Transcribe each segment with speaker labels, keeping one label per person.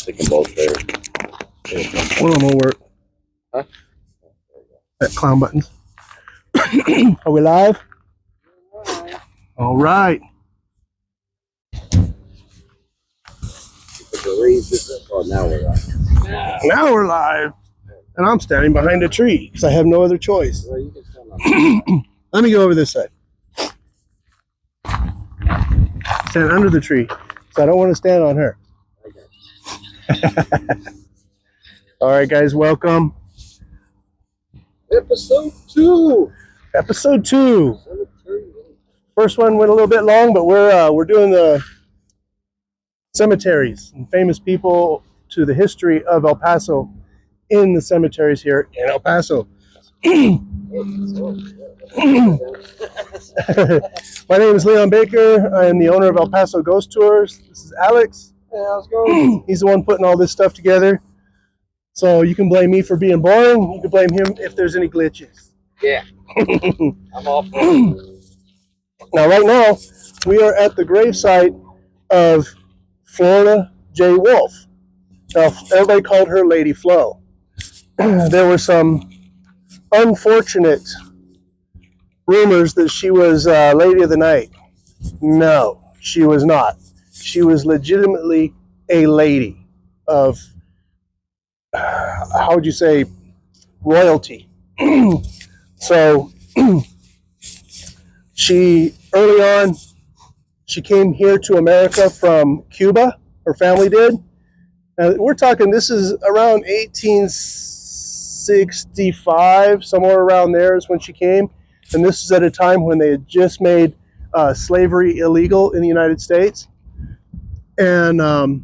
Speaker 1: stick them both there.
Speaker 2: One of them will work.
Speaker 1: Huh?
Speaker 2: That clown buttons. Are we live? All right.
Speaker 1: Oh, now we're live.
Speaker 2: Now we're live. And I'm standing behind a tree because I have no other choice.
Speaker 1: Well, you can stand on
Speaker 2: Let me go over this side. Stand under the tree. So I don't want to stand on her. All right, guys, welcome.
Speaker 1: Episode 2.
Speaker 2: Episode 2. First one went a little bit long, but we're doing the cemeteries and famous people to the history of El Paso in the cemeteries here in El Paso. My name is Leon Baker. I am the owner of El Paso Ghost Tours. This is Alex.
Speaker 1: Hey, how's it going?
Speaker 2: He's the one putting all this stuff together. So you can blame me for being boring. You can blame him if there's any glitches.
Speaker 1: Yeah. I'm all for it.
Speaker 2: Now, right now, we are at the gravesite of Florida J. Wolf. Now, everybody called her Lady Flo. There were some unfortunate rumors that she was Lady of the Night. No, she was not. She was legitimately a lady of, how would you say, royalty. So, early on, she came here to America from Cuba. Her family did. We're talking, this is around 1865, somewhere around there is when she came. And this is at a time when they had just made slavery illegal in the United States. And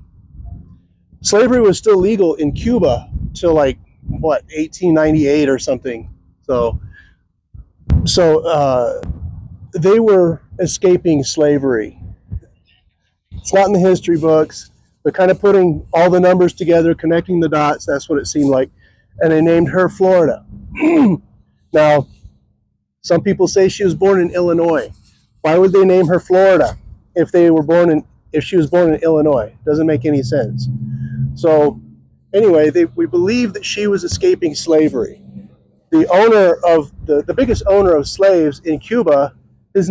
Speaker 2: slavery was still legal in Cuba till like, what, 1898 or something. So they were escaping slavery. It's not in the history books, but kind of putting all the numbers together, connecting the dots, that's what it seemed like. And they named her Florida. Now, some people say she was born in Illinois. Why would they name her Florida if she was born in Illinois? Doesn't make any sense. So anyway, we believe that she was escaping slavery. The owner of the biggest owner of slaves in Cuba, his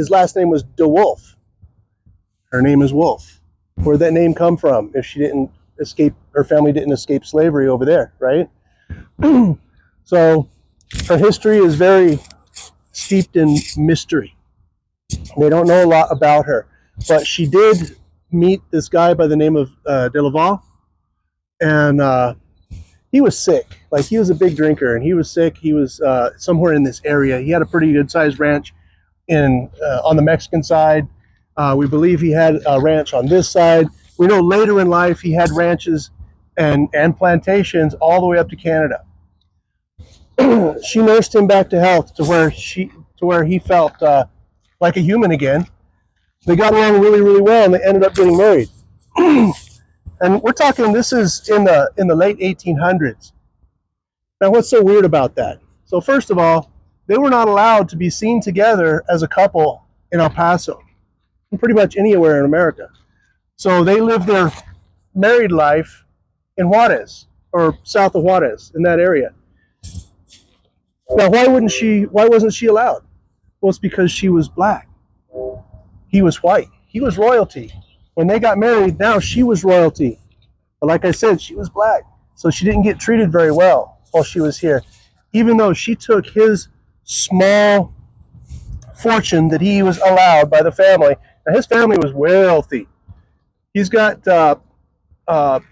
Speaker 2: last name was De Wolf. Her name is Wolf. Where'd that name come from if she didn't escape, her family didn't escape slavery over there, right? So her history is very steeped in mystery. They don't know a lot about her, but she did meet this guy by the name of De Laval, and he was sick. Like, he was a big drinker, and he was sick. He was somewhere in this area. He had a pretty good-sized ranch on the Mexican side. We believe he had a ranch on this side. We know later in life he had ranches and plantations all the way up to Canada. She nursed him back to health to where he felt like a human again. They got along really, really well, and they ended up getting married. And we're talking, this is in the late 1800s. Now, what's so weird about that? So first of all, they were not allowed to be seen together as a couple in El Paso, and pretty much anywhere in America. So they lived their married life in Juarez, or south of Juarez, in that area. Now, why wasn't she allowed? Well, it's because she was black. He was white. He was royalty. When they got married, now she was royalty. But like I said, she was black. So she didn't get treated very well while she was here. Even though she took his small fortune that he was allowed by the family. Now, his family was wealthy. He's got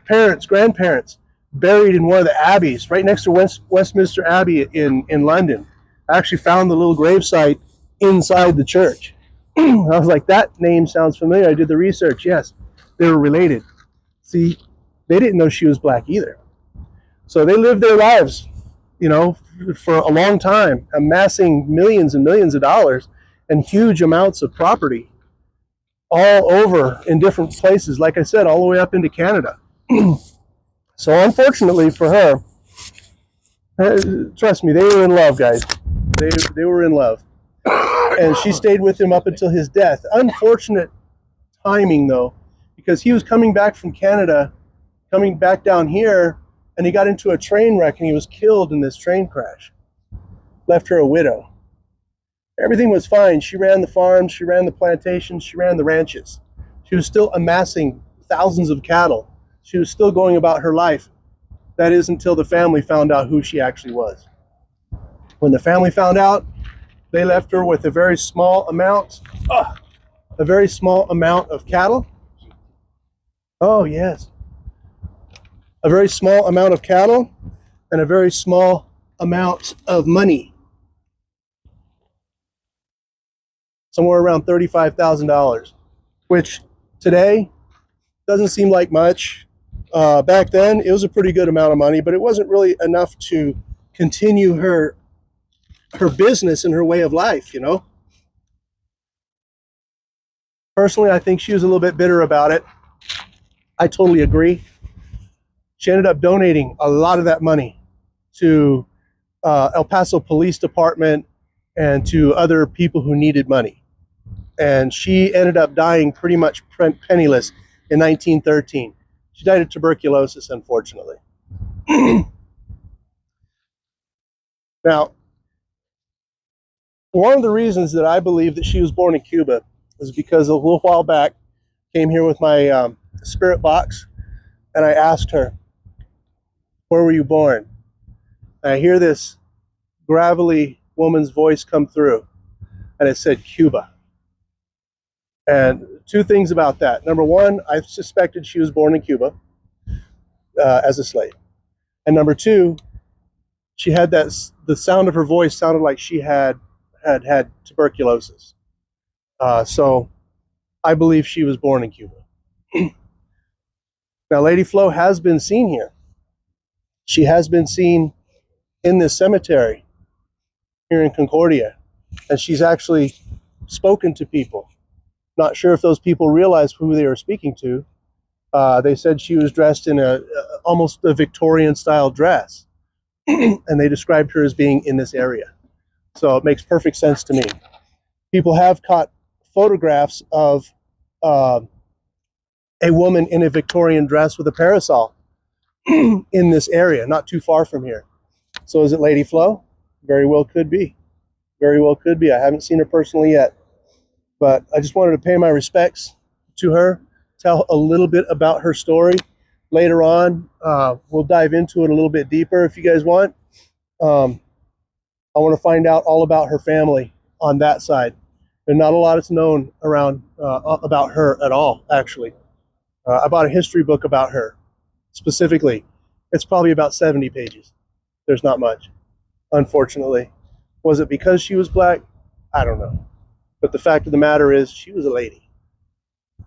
Speaker 2: grandparents buried in one of the abbeys, right next to Westminster Abbey in London. I actually found the little gravesite inside the church. I was like, that name sounds familiar. I did the research. Yes, they were related. See, they didn't know she was black either. So they lived their lives, for a long time, amassing millions and millions of dollars and huge amounts of property all over in different places. Like I said, all the way up into Canada. So unfortunately for her, trust me, they were in love, guys. They were in love. And she stayed with him up until his death. Unfortunate timing, though, because he was coming back from Canada coming back down here, and he got into a train wreck and he was killed in this train crash. Left her a widow. Everything was fine. She ran the farms, she ran the plantations, she ran the ranches. She was still amassing thousands of cattle. She was still going about her life. That is until the family found out who she actually was. When the family found out, they left her with a very small amount of cattle. Oh, yes. A very small amount of cattle and a very small amount of money. Somewhere around $35,000, which today doesn't seem like much. Back then, it was a pretty good amount of money, but it wasn't really enough to continue her business and her way of life, you know. Personally, I think she was a little bit bitter about it. I totally agree. She ended up donating a lot of that money to El Paso Police Department and to other people who needed money. And she ended up dying pretty much penniless in 1913. She died of tuberculosis, unfortunately. Now, one of the reasons that I believe that she was born in Cuba is because a little while back, I came here with my spirit box, and I asked her, "Where were you born?" And I hear this gravelly woman's voice come through, and it said Cuba. And two things about that. Number one, I suspected she was born in Cuba as a slave. And number two, she had the sound of her voice sounded like she had tuberculosis. So I believe she was born in Cuba. Now, Lady Flo has been seen here. She has been seen in this cemetery here in Concordia. And she's actually spoken to people. Not sure if those people realized who they were speaking to. They said she was dressed in almost a Victorian style dress. And they described her as being in this area. So it makes perfect sense to me. People have caught photographs of a woman in a Victorian dress with a parasol in this area, not too far from here. So is it Lady Flo? Very well could be. Very well could be. I haven't seen her personally yet. But I just wanted to pay my respects to her, tell a little bit about her story. Later on, we'll dive into it a little bit deeper if you guys want. I want to find out all about her family on that side. And not a lot is known around about her at all, actually. I bought a history book about her, specifically. It's probably about 70 pages. There's not much, unfortunately. Was it because she was black? I don't know. But the fact of the matter is, she was a lady.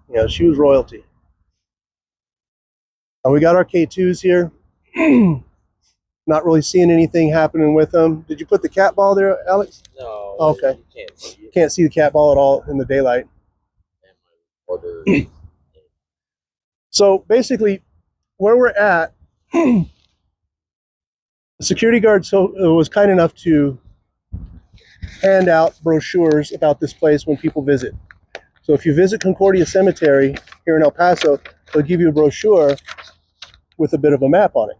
Speaker 2: You know, she was royalty. And we got our K2s here. Not really seeing anything happening with them. Did you put the cat ball there, Alex?
Speaker 1: No.
Speaker 2: Okay.
Speaker 1: You can't see it.
Speaker 2: Can't see the cat ball at all in the daylight.
Speaker 1: Order.
Speaker 2: So basically, where we're at, the security guard was kind enough to hand out brochures about this place when people visit. So if you visit Concordia Cemetery here in El Paso, they'll give you a brochure with a bit of a map on it.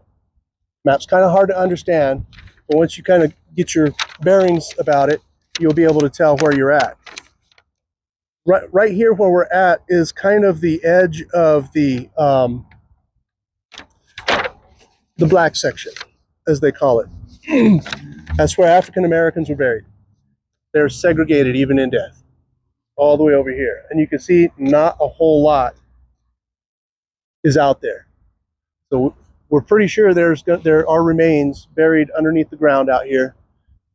Speaker 2: Map's kind of hard to understand, but once you kind of get your bearings about it, you'll be able to tell where you're at. Right here where we're at is kind of the edge of the black section, as they call it. That's where African Americans were buried. They're segregated even in death, all the way over here. And you can see not a whole lot is out there. So we're pretty sure there are remains buried underneath the ground out here.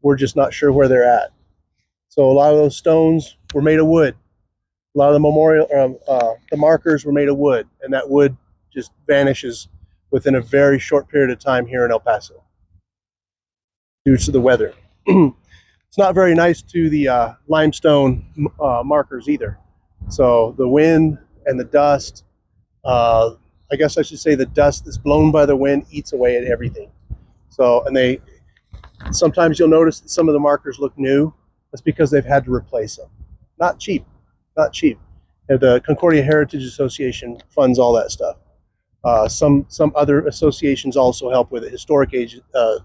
Speaker 2: We're just not sure where they're at. So a lot of those stones were made of wood. A lot of the markers were made of wood, and that wood just vanishes within a very short period of time here in El Paso due to the weather. It's not very nice to the limestone markers either. So the wind and the dust, I guess I should say the dust that's blown by the wind eats away at everything. So, and sometimes you'll notice that some of the markers look new. That's because they've had to replace them. Not cheap, not cheap. And the Concordia Heritage Association funds all that stuff. Some other associations also help with it. Historic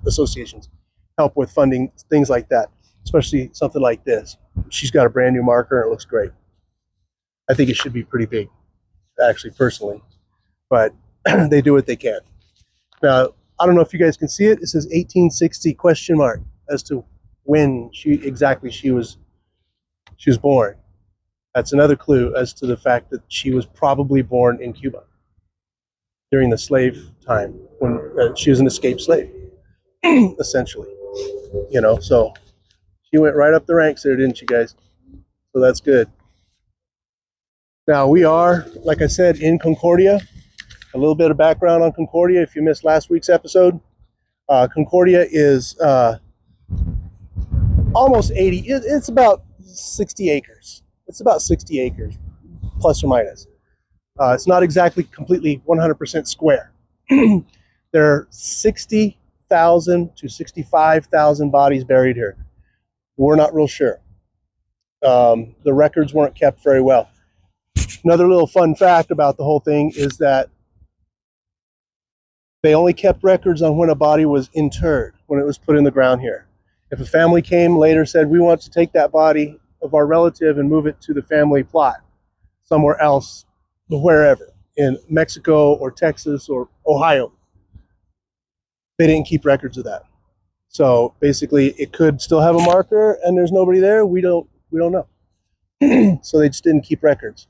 Speaker 2: associations help with funding things like that, especially something like this. She's got a brand new marker and it looks great. I think it should be pretty big, actually, personally, but they do what they can. Now, I don't know if you guys can see it. It says 1860 question mark as to when exactly she was born. That's another clue as to the fact that she was probably born in Cuba during the slave time when she was an escaped slave, essentially. You know, so she went right up the ranks there, didn't she, guys? So that's good. Now we are, like I said, in Concordia. A little bit of background on Concordia if you missed last week's episode. Concordia is almost 80, it's about 60 acres. It's about 60 acres, plus or minus. It's not exactly completely 100% square. There are 60,000 to 65,000 bodies buried here. We're not real sure. The records weren't kept very well. Another little fun fact about the whole thing is that they only kept records on when a body was interred, when it was put in the ground here. If a family came later, said, we want to take that body of our relative and move it to the family plot somewhere else, wherever, in Mexico or Texas or Ohio, they didn't keep records of that. So basically, it could still have a marker and there's nobody there. We don't know. So they just didn't keep records.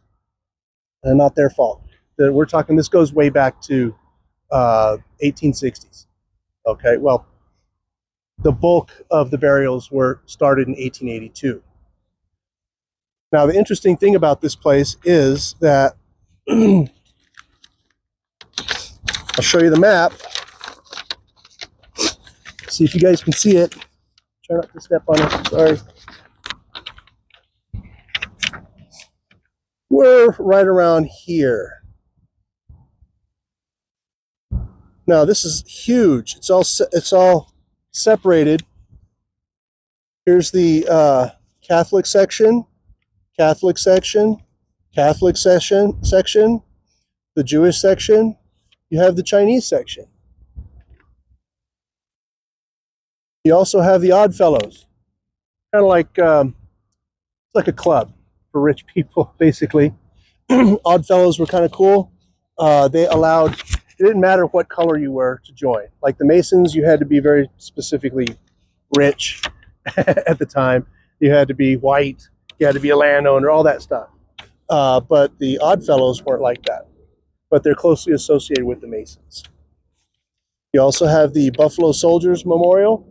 Speaker 2: And not their fault. We're talking, this goes way back to 1860s. Okay, well, the bulk of the burials were started in 1882. Now, the interesting thing about this place is that I'll show you the map. See if you guys can see it. Try not to step on it. Sorry. We're right around here. Now, this is huge. It's all separated. Here's the Catholic section, Catholic section, Catholic section, the Jewish section. You have the Chinese section. You also have the Odd Fellows, kind of like it's like a club for rich people, basically. Odd Fellows were kind of cool. They allowed, it didn't matter what color you were to join. Like the Masons, you had to be very specifically rich at the time. You had to be white. You had to be a landowner, all that stuff. But the Odd Fellows weren't like that. But they're closely associated with the Masons. You also have the Buffalo Soldiers Memorial.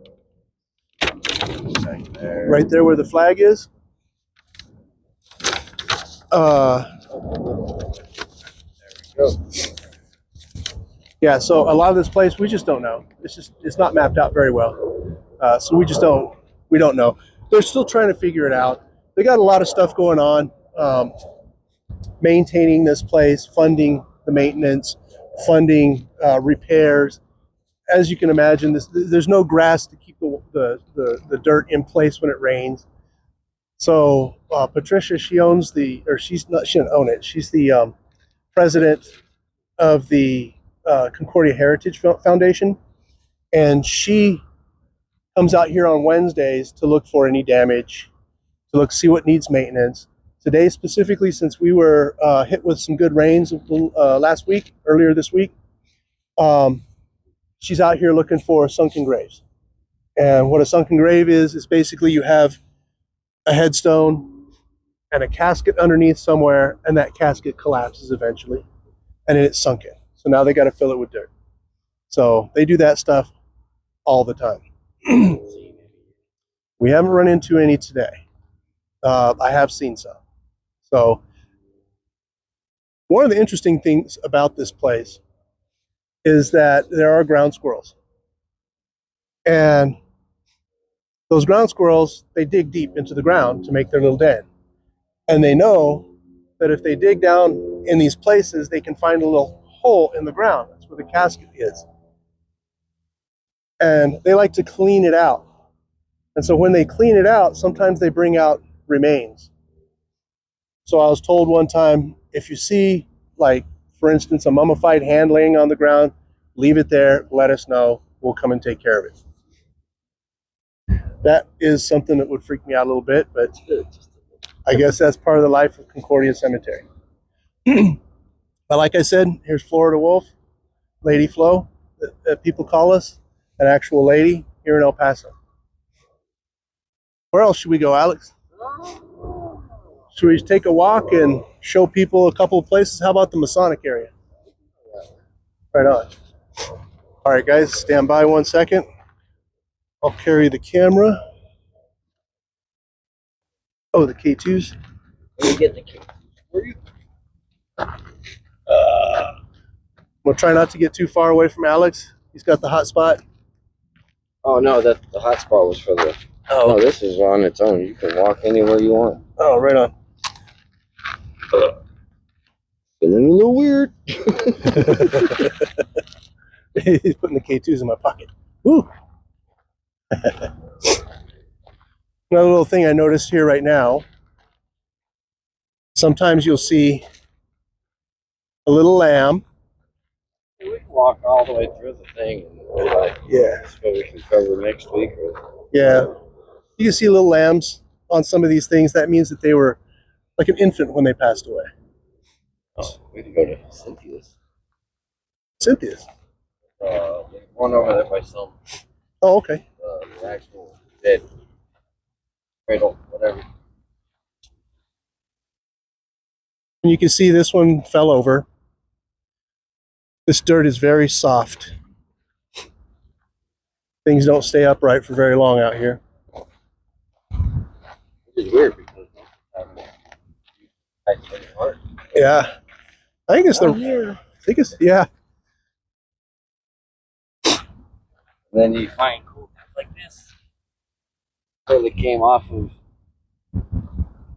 Speaker 2: Right there where the flag is. Yeah, so a lot of this place we just don't know. It's not mapped out very well. So we don't know. They're still trying to figure it out. They got a lot of stuff going on, maintaining this place, funding the maintenance, funding repairs. As you can imagine, there's no grass to keep the dirt in place when it rains. So Patricia, she doesn't own it. She's the president of the Concordia Heritage Foundation, and she comes out here on Wednesdays to look for any damage, to see what needs maintenance. Today specifically, since we were hit with some good rains earlier this week, she's out here looking for sunken graves. And what a sunken grave is basically you have a headstone and a casket underneath somewhere, and that casket collapses eventually, and then it's sunken. So now they got to fill it with dirt. So they do that stuff all the time. We haven't run into any today. I have seen some. So one of the interesting things about this place is that there are ground squirrels. And those ground squirrels, they dig deep into the ground to make their little den. And they know that if they dig down in these places, they can find a little hole in the ground. That's where the casket is. And they like to clean it out. And so when they clean it out, sometimes they bring out remains. So I was told one time, if you see like for instance, a mummified hand laying on the ground, leave it there, let us know. We'll come and take care of it. That is something that would freak me out a little bit, but I guess that's part of the life of Concordia Cemetery. But like I said, here's Florida Wolf, Lady Flo, that people call us, an actual lady here in El Paso. Where else should we go, Alex? Should we take a walk and show people a couple of places? How about the Masonic area? Right on. All right, guys, stand by 1 second. I'll carry the camera. Oh, the K2s.
Speaker 1: Let me get the key. Where are you?
Speaker 2: We'll try not to get too far away from Alex. He's got the hot spot.
Speaker 1: Oh no, that the hotspot was for the.
Speaker 2: Oh,
Speaker 1: No, this is on its own. You can walk anywhere you want.
Speaker 2: oh, right on.
Speaker 1: Feeling a little weird.
Speaker 2: He's putting the K2s in my pocket. Woo! Another little thing I noticed here right now. Sometimes you'll see a little lamb.
Speaker 1: We can walk all the way through the thing and like,
Speaker 2: Yeah.
Speaker 1: that's what we can cover next week. Or...
Speaker 2: Yeah. You can see little lambs on some of these things. That means that they were like an infant when they passed away.
Speaker 1: Oh, we can go to Cynthia's.
Speaker 2: Cynthia's.
Speaker 1: One over there by some
Speaker 2: Oh, okay.
Speaker 1: the actual dead cradle, whatever.
Speaker 2: And you can see this one fell over. This dirt is very soft. Things don't stay upright for very long out here.
Speaker 1: Which is weird because it's really hard.
Speaker 2: Yeah. I think it's yeah.
Speaker 1: And then you find cool stuff like this. Totally came off of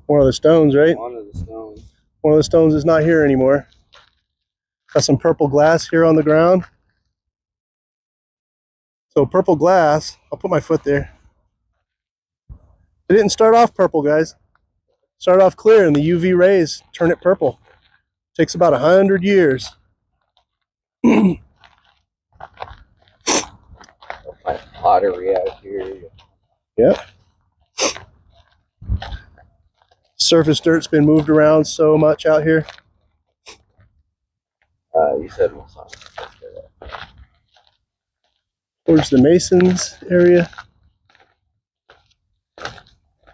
Speaker 2: One of the stones, right?
Speaker 1: one of the stones.
Speaker 2: One of the stones is not here anymore. Got some purple glass here on the ground. So purple glass, I'll put my foot there. It didn't start off purple, guys. Started off clear and the UV rays turn it purple. Takes about 100 years.
Speaker 1: Pottery out here.
Speaker 2: Yep. Surface dirt's been moved around so much out here.
Speaker 1: You said Masonic.
Speaker 2: Towards the Masons area.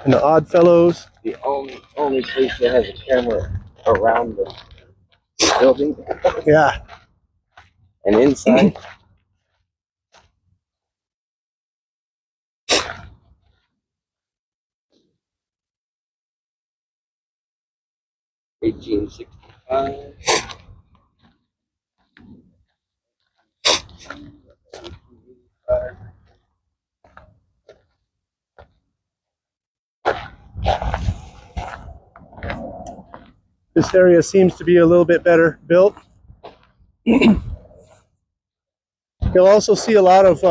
Speaker 2: And the Odd Fellows.
Speaker 1: The only place that has a camera around the building
Speaker 2: Yeah.
Speaker 1: and inside. $1865.
Speaker 2: This area seems to be a little bit better built. You'll also see a lot of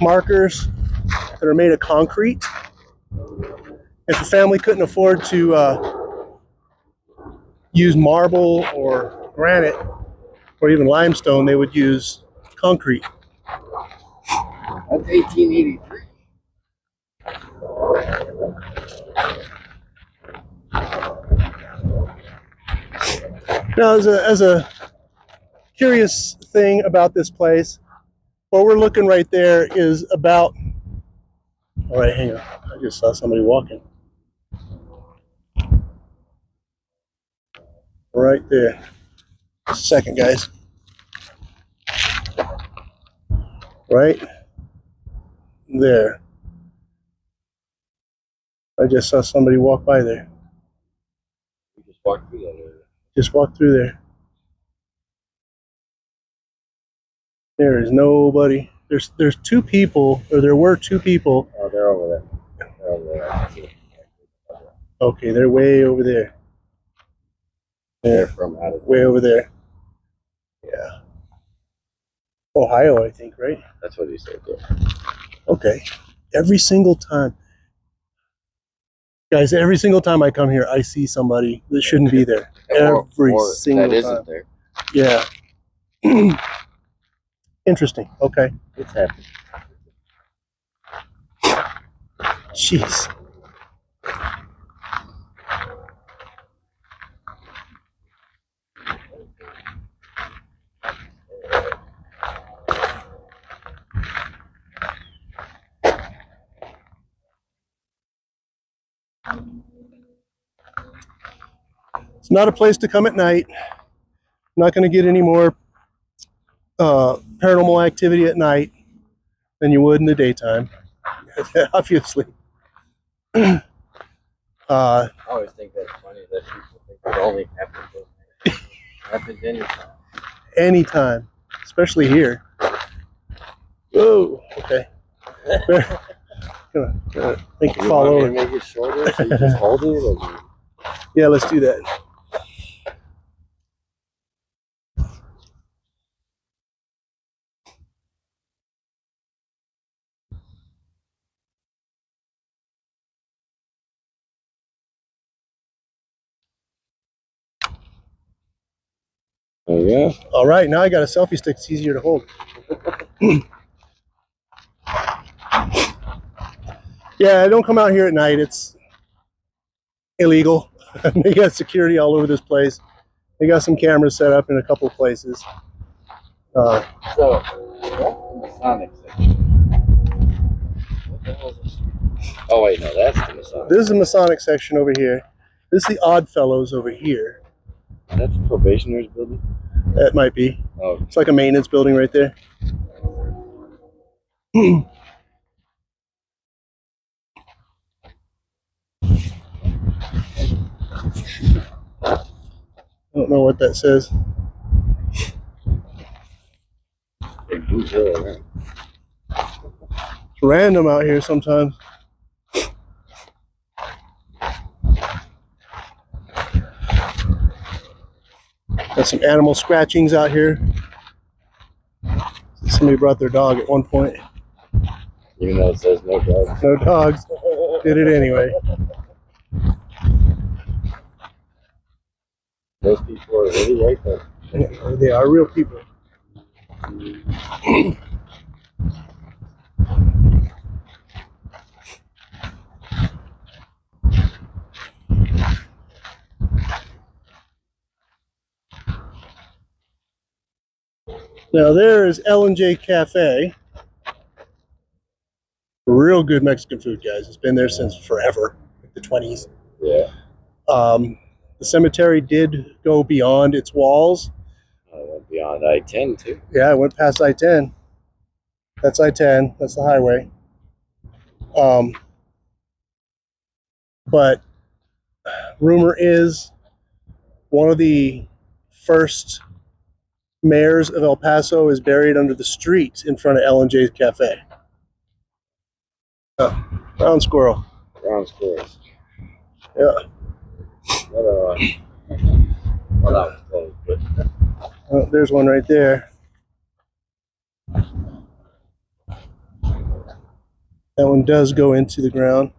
Speaker 2: markers that are made of concrete. If a family couldn't afford to use marble or granite or even limestone, they would use concrete.
Speaker 1: That's 1883.
Speaker 2: Now, as a curious thing about this place, what we're looking right there is about. All right, hang on. I just saw somebody walking. Right there. Just a second, guys. Right there. I just saw somebody walk by there.
Speaker 1: We just walked through that area.
Speaker 2: Just walked through there. There is nobody. There's two people, or there were two people.
Speaker 1: Oh, they're over there. They're over there. I see.
Speaker 2: Okay, they're way over there.
Speaker 1: They're from out of
Speaker 2: Way over there. Yeah. Ohio, I think, right?
Speaker 1: That's what he said. Yeah.
Speaker 2: Okay. Every single time. Guys, every single time I come here, I see somebody that shouldn't be there.
Speaker 1: Or
Speaker 2: Single
Speaker 1: that
Speaker 2: time.
Speaker 1: isn't there.
Speaker 2: Yeah. Interesting. Okay.
Speaker 1: It's happening.
Speaker 2: Jeez. It's not a place to come at night. Not going to get any more paranormal activity at night than you would in the daytime, obviously.
Speaker 1: I always think that's funny that people think it only happens anytime.
Speaker 2: Anytime, especially here. Whoa. Okay. Make it fall over.
Speaker 1: Make it shorter so you just hold it? Or...
Speaker 2: Yeah, let's do that.
Speaker 1: Oh, yeah.
Speaker 2: All right, now I got a selfie stick. It's easier to hold. Yeah, don't come out here at night. It's illegal. They got security all over this place. They got some cameras set up in a couple of places.
Speaker 1: So, that's the Masonic section. What the hell is this? Oh, wait, no, that's the Masonic.
Speaker 2: This is the Masonic section over here. This is the Odd Fellows over here.
Speaker 1: That's the probationer's building?
Speaker 2: That might be.
Speaker 1: Oh.
Speaker 2: It's like a maintenance building right there. I don't know what that says.
Speaker 1: It's
Speaker 2: Random out here sometimes. Got some animal scratchings out here. Somebody brought their dog at one point.
Speaker 1: Even though it says no dogs.
Speaker 2: No dogs. Did it anyway.
Speaker 1: Those people are really right there.
Speaker 2: Yeah, they are real people. Now there is L&J Cafe. Real good Mexican food, guys. It's been there since forever, like the 20s.
Speaker 1: Yeah.
Speaker 2: The cemetery did go beyond its walls.
Speaker 1: I went beyond I-10 too.
Speaker 2: Yeah, I went past I-10. That's I-10. That's the highway. But rumor is one of the first mayors of El Paso is buried under the street in front of L&J's Cafe. Oh, brown squirrel.
Speaker 1: Brown squirrels.
Speaker 2: Yeah.
Speaker 1: Well, that was close, but...
Speaker 2: Oh, there's one right there. That one does go into the ground.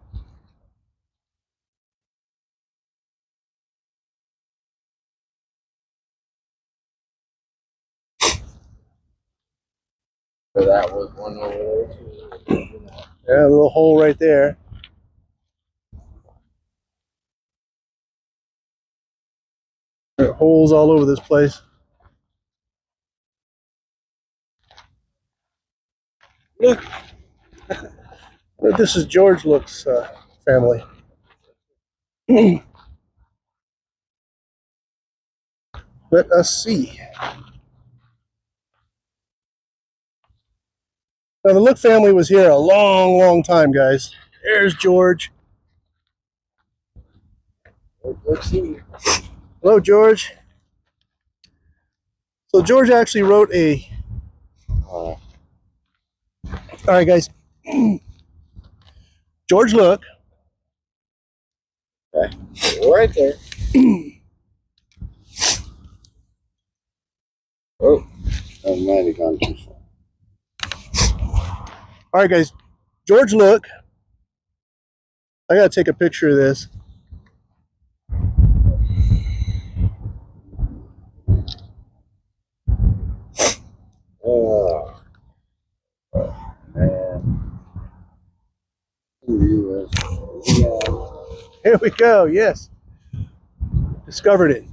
Speaker 1: So that was one over there too.
Speaker 2: Yeah, a little hole right there. There are holes all over this place. Look. This is George Look's family. Let us see. Now, the Look family was here a long, long time, guys. There's George.
Speaker 1: Let's see.
Speaker 2: Hello, George. So George actually wrote a... All right, guys. George Look.
Speaker 1: Okay. Right there. Oh, that might have gone too far.
Speaker 2: All right, guys. George Look I gotta take a picture of this.
Speaker 1: Oh, man.
Speaker 2: Here we go. Yes, discovered it.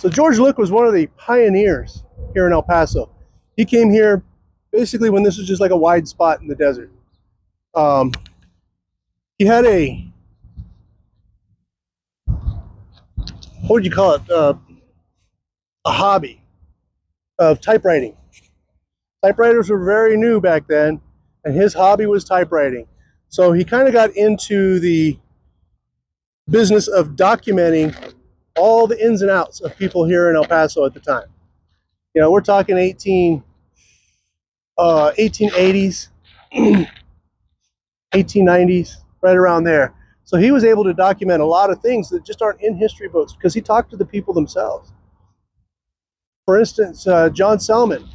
Speaker 2: So George Look was one of the pioneers here in El Paso. He came here basically when this was just like a wide spot in the desert. He had what would you call it? A hobby of typewriting. Typewriters were very new back then, and his hobby was typewriting. So he kind of got into the business of documenting all the ins and outs of people here in El Paso at the time. You know, we're talking 1880s, 1890s, right around there. So he was able to document a lot of things that just aren't in history books because he talked to the people themselves. For instance, John Selman.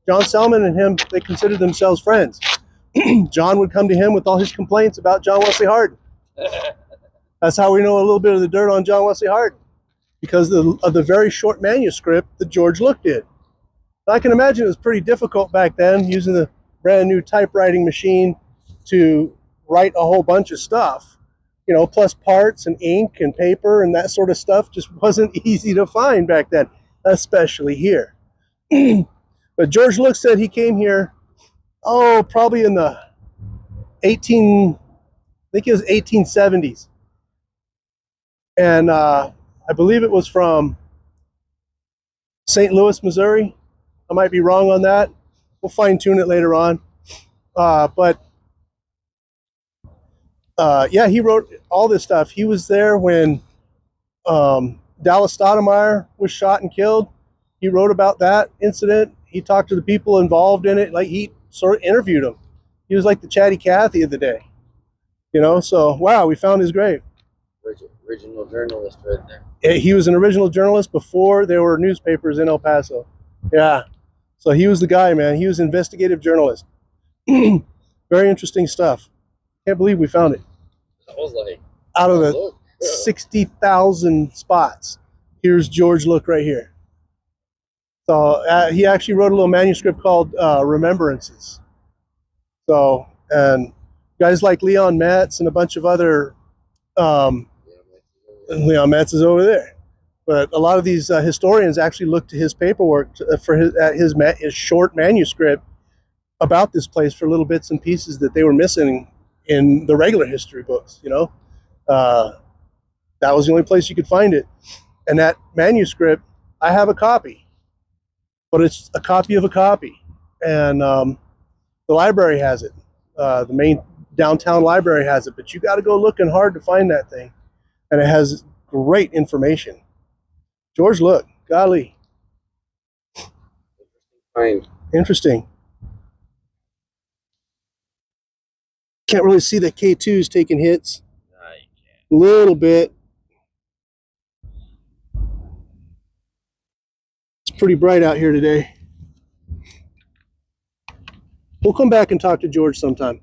Speaker 2: John Selman and him, they considered themselves friends. John would come to him with all his complaints about John Wesley Hardin. That's how we know a little bit of the dirt on John Wesley Hardin, because of the very short manuscript that George Look did. I can imagine it was pretty difficult back then using the brand new typewriting machine to write a whole bunch of stuff, you know, plus parts and ink and paper and that sort of stuff just wasn't easy to find back then, especially here. But George Look said he came here, probably in the I think it was 1870s. And I believe it was from St. Louis, Missouri. I might be wrong on that. We'll fine tune it later on. Yeah, he wrote all this stuff. He was there when Dallas Stoudemire was shot and killed. He wrote about that incident. He talked to the people involved in it. Like, he sort of interviewed them. He was like the Chatty Cathy of the day, you know. So wow, we found his grave.
Speaker 1: Original journalist right there.
Speaker 2: He was an original journalist before there were newspapers in El Paso. Yeah, so he was the guy, man. He was an investigative journalist. Very interesting stuff. Can't believe we found it.
Speaker 1: I was like,
Speaker 2: out of the 60,000 spots, here's George Look right here. So he actually wrote a little manuscript called Remembrances. So, and guys like Leon Metz and a bunch of other, Leon Metz is over there. But a lot of these historians actually look to his paperwork for his short manuscript about this place for little bits and pieces that they were missing in the regular history books, you know. That was the only place you could find it. And that manuscript, I have a copy, but it's a copy of a copy. And the library has it. The main downtown library has it, but you got to go looking hard to find that thing. And it has great information. George Look, golly.
Speaker 1: Fine.
Speaker 2: Interesting. Can't really see that K2's taking hits.
Speaker 1: No, you can't.
Speaker 2: A little bit. It's pretty bright out here today. We'll come back and talk to George sometime.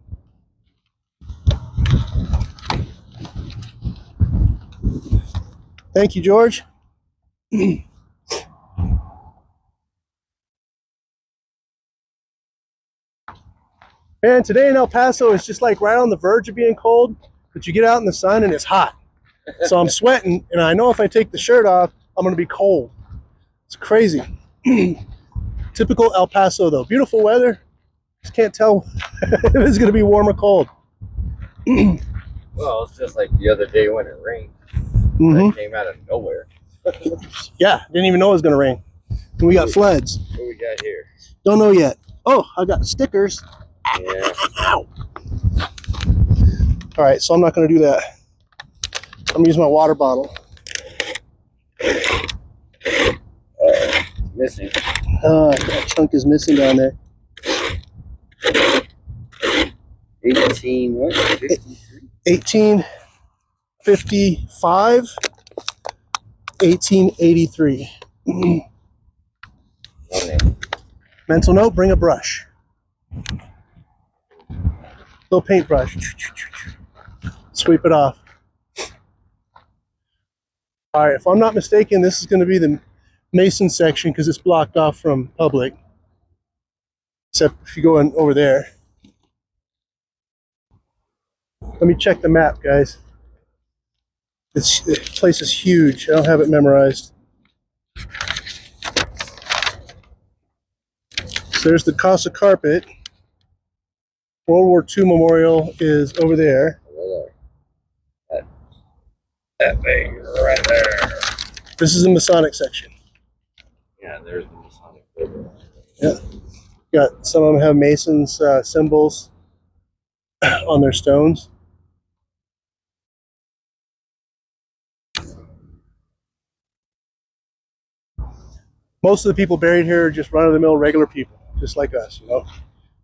Speaker 2: Thank you, George. Man, today in El Paso is just like right on the verge of being cold, but you get out in the sun and it's hot. So I'm sweating, and I know if I take the shirt off, I'm going to be cold. It's crazy. Typical El Paso, though. Beautiful weather. Just can't tell if it's going to be warm or cold.
Speaker 1: Well, it's just like the other day when it rained. It came out of nowhere.
Speaker 2: Yeah, didn't even know it was going to rain. And we got floods.
Speaker 1: What we got here?
Speaker 2: Don't know yet. Oh, I got stickers.
Speaker 1: Yeah.
Speaker 2: Ow. All right, so I'm not going to do that. I'm going to use my water bottle.
Speaker 1: Missing.
Speaker 2: That chunk is missing down there.
Speaker 1: 18, what? 53?
Speaker 2: 1855, 1883.
Speaker 1: Okay.
Speaker 2: Mental note, bring a brush. Little paintbrush. Sweep it off. All right, if I'm not mistaken, this is going to be the Mason section because it's blocked off from public. Except if you go in over there. Let me check the map, guys. This place is huge. I don't have it memorized. So there's the Casa Carpet. World War II Memorial is over there.
Speaker 1: Over there. That thing right there.
Speaker 2: This is the Masonic section.
Speaker 1: Yeah, there's the Masonic building.
Speaker 2: Yeah. Got some of them have Masons symbols on their stones. Most of the people buried here are just run-of-the-mill regular people, just like us, you know.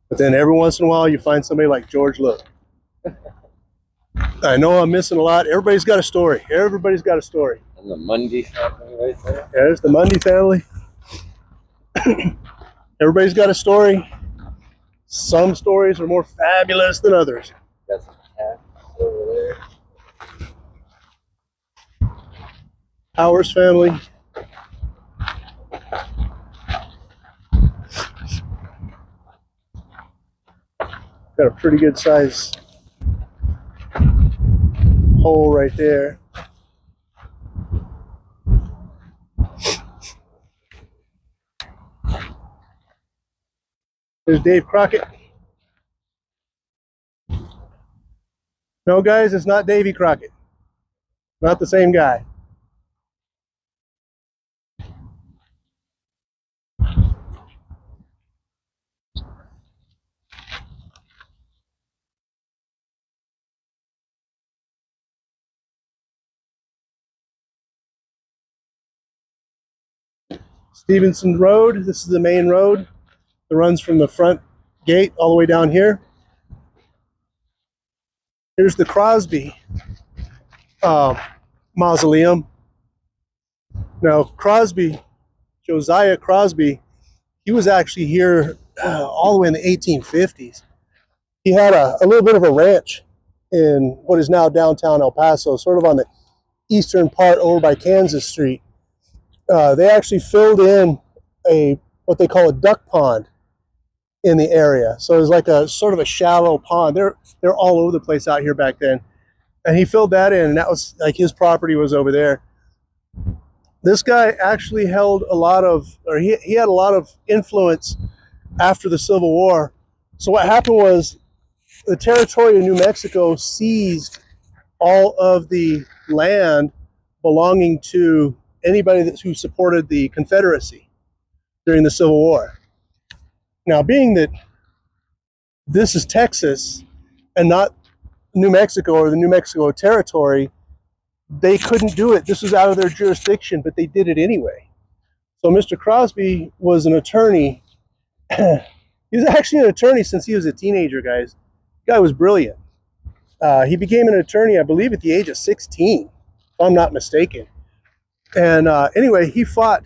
Speaker 2: But then every once in a while, you find somebody like George Look. I know I'm missing a lot. Everybody's got a story. Everybody's got a story.
Speaker 1: And the Mundy family right there.
Speaker 2: Yeah, there's the Mundy family. Everybody's got a story. Some stories are more fabulous than others.
Speaker 1: Got some cats over there.
Speaker 2: Powers family. Got a pretty good size hole right there. There's Dave Crockett. No, guys, it's not Davy Crockett. Not the same guy. Stevenson Road. This is the main road that runs from the front gate all the way down here. Here's the Crosby mausoleum. Now, Crosby, Josiah Crosby, he was actually here all the way in the 1850s. He had a little bit of a ranch in what is now downtown El Paso, sort of on the eastern part over by Kansas Street. They actually filled in what they call a duck pond in the area. So it was like a sort of a shallow pond. They're all over the place out here back then. And he filled that in, and that was like his property was over there. This guy actually held a lot of, or he had a lot of influence after the Civil War. So what happened was the territory of New Mexico seized all of the land belonging to anybody who supported the Confederacy during the Civil War. Now, being that this is Texas and not New Mexico or the New Mexico territory, they couldn't do it. This was out of their jurisdiction, but they did it anyway. So Mr. Crosby was an attorney. He was actually an attorney since he was a teenager, guys. The guy was brilliant. He became an attorney, I believe, at the age of 16, if I'm not mistaken. And anyway, he fought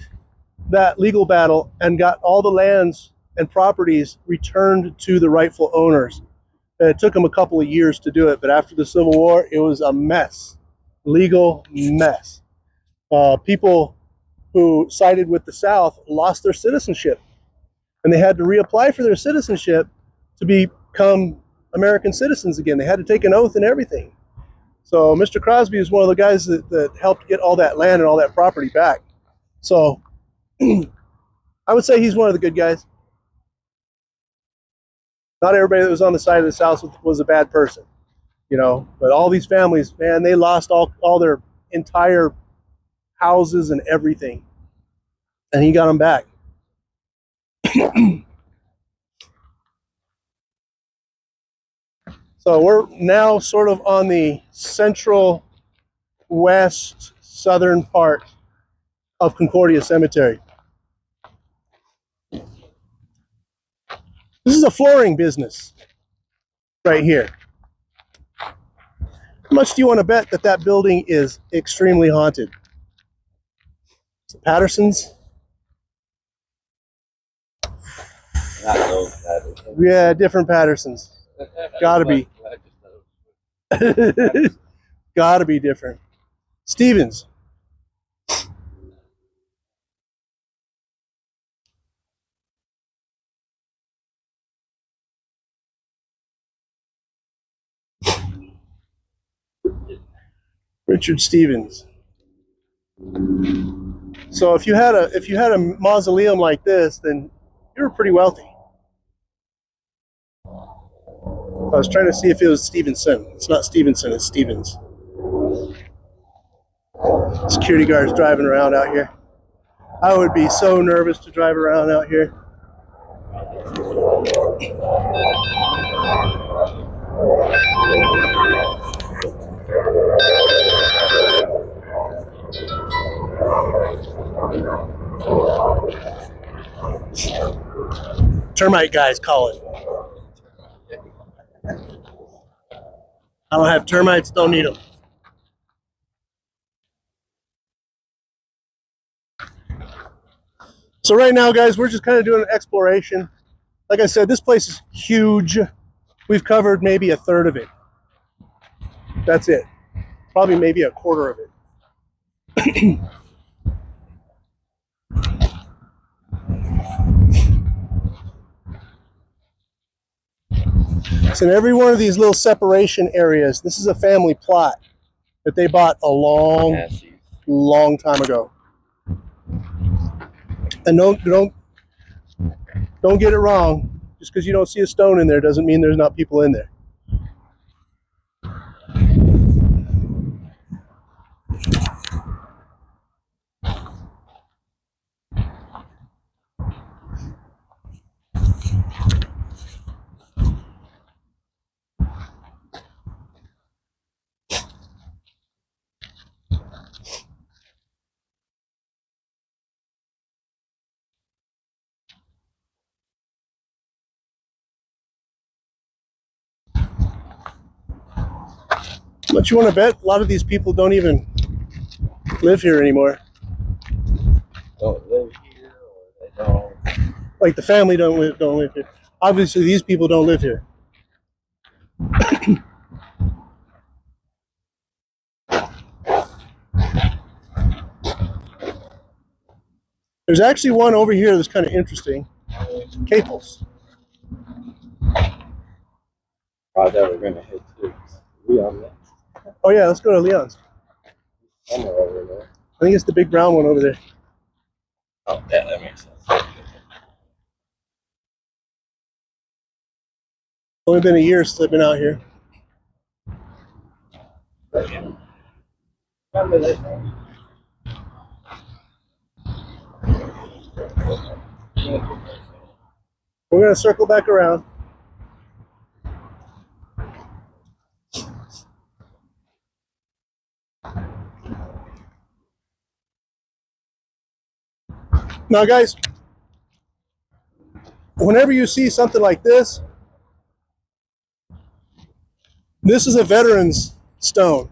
Speaker 2: that legal battle and got all the lands and properties returned to the rightful owners. And it took him a couple of years to do it, but after the Civil War, it was a mess, legal mess. People who sided with the South lost their citizenship, and they had to reapply for their citizenship to become American citizens again. They had to take an oath and everything. So Mr. Crosby is one of the guys that helped get all that land and all that property back. So I would say he's one of the good guys. Not everybody that was on the side of the South was a bad person, you know, but all these families, man, they lost all their entire houses and everything, and he got them back. So we're now sort of on the central west southern part of Concordia Cemetery. This is a flooring business right here. How much do you want to bet that that building is extremely haunted? Is it Patterson's?
Speaker 1: Not those Pattersons.
Speaker 2: Yeah, different Pattersons. Gotta be. Gotta be different. Stevens. Richard Stevens. So if you had a mausoleum like this, then you were pretty wealthy. I was trying to see if it was Stevenson. It's not Stevenson, it's Stevens. Security guards driving around out here. I would be so nervous to drive around out here. Termite guys calling. I don't have termites, don't need them. So right now, guys, we're just kind of doing an exploration. Like I said, this place is huge. We've covered maybe a third of it. That's it. Probably maybe a quarter of it. So in every one of these little separation areas, this is a family plot that they bought a long time ago. And don't get it wrong. Just because you don't see a stone in there doesn't mean there's not people in there. But you want to bet a lot of these people don't even live here anymore.
Speaker 1: Don't live here, or they don't.
Speaker 2: Like the family don't live here. Obviously, these people don't live here. There's actually one over here that's kind of interesting. Caples.
Speaker 1: I thought we were gonna hit too. Leon next.
Speaker 2: Oh yeah, let's go to Leon's.
Speaker 1: Somewhere over there.
Speaker 2: I think it's the big brown one over there.
Speaker 1: Oh yeah, that makes sense.
Speaker 2: Only been a year since I've been out here.
Speaker 1: Remember this?
Speaker 2: We're gonna circle back around. Now, guys, whenever you see something like this, this is a veteran's stone.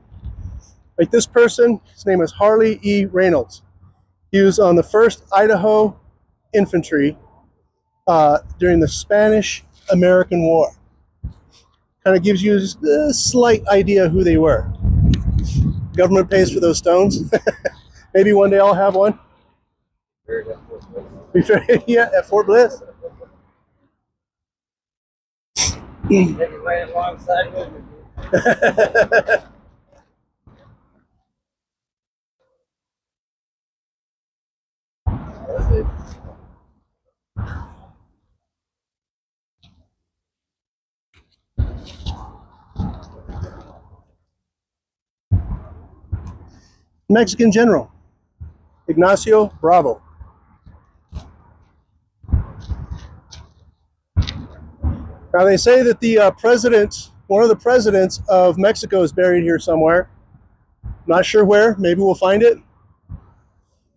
Speaker 2: Like this person, his name is Harley E. Reynolds. He was on the 1st Idaho Infantry during the Spanish-American War. Kind of gives you just a slight idea who they were. Government pays for those stones. Maybe one day I'll have one. Yeah, at Fort Bliss.
Speaker 1: Maybe right alongside with you.
Speaker 2: Mexican general, Ignacio Bravo. Now they say that the one of the presidents of Mexico is buried here somewhere. Not sure where, maybe we'll find it.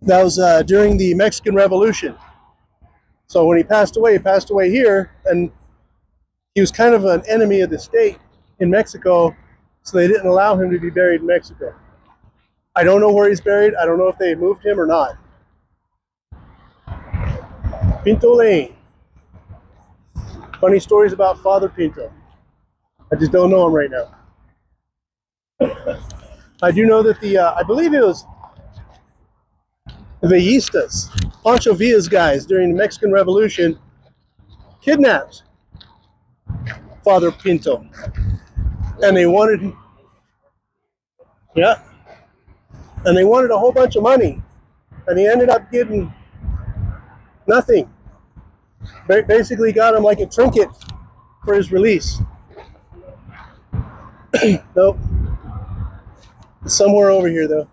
Speaker 2: That was during the Mexican Revolution. So when he passed away here, and he was kind of an enemy of the state in Mexico, so they didn't allow him to be buried in Mexico. I don't know where he's buried. I don't know if they moved him or not. Pinto Lane. Funny stories about Father Pinto. I just don't know him right now. I do know that I believe it was the Villistas, Pancho Villa's guys during the Mexican Revolution, kidnapped Father Pinto. And they wanted him. Yeah. and they wanted a whole bunch of money, and he ended up getting nothing. Basically got him like a trinket for his release. Nope. It's somewhere over here though.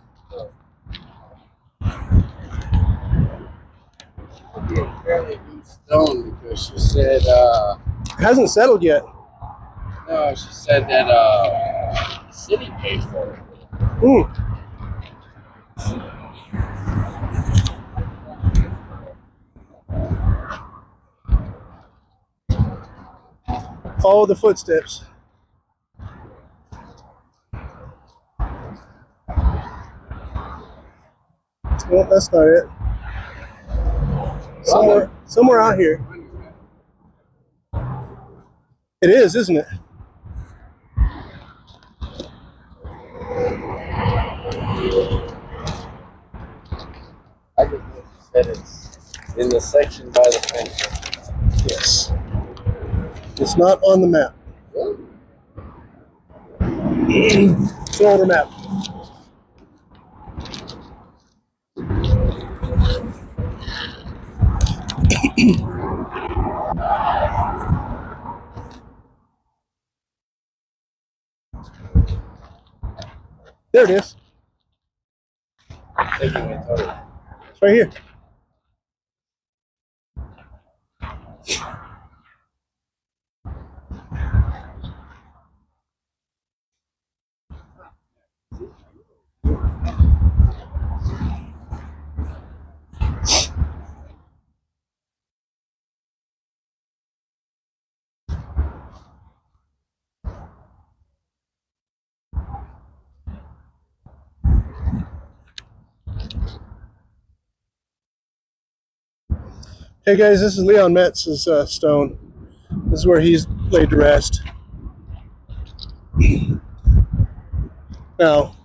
Speaker 1: Apparently he's stoned because she said
Speaker 2: It hasn't settled yet.
Speaker 1: no, she said that the city paid for it.
Speaker 2: Follow the footsteps. Well, that's not it. Somewhere out here. It is, isn't it?
Speaker 1: I just said it's in the section by the fence.
Speaker 2: Yes. It's not on the map. It's an older map. There it is.
Speaker 1: Taking it over.
Speaker 2: It's right here. Hey guys, this is Leon Metz's stone. This is where he's laid to rest. Now,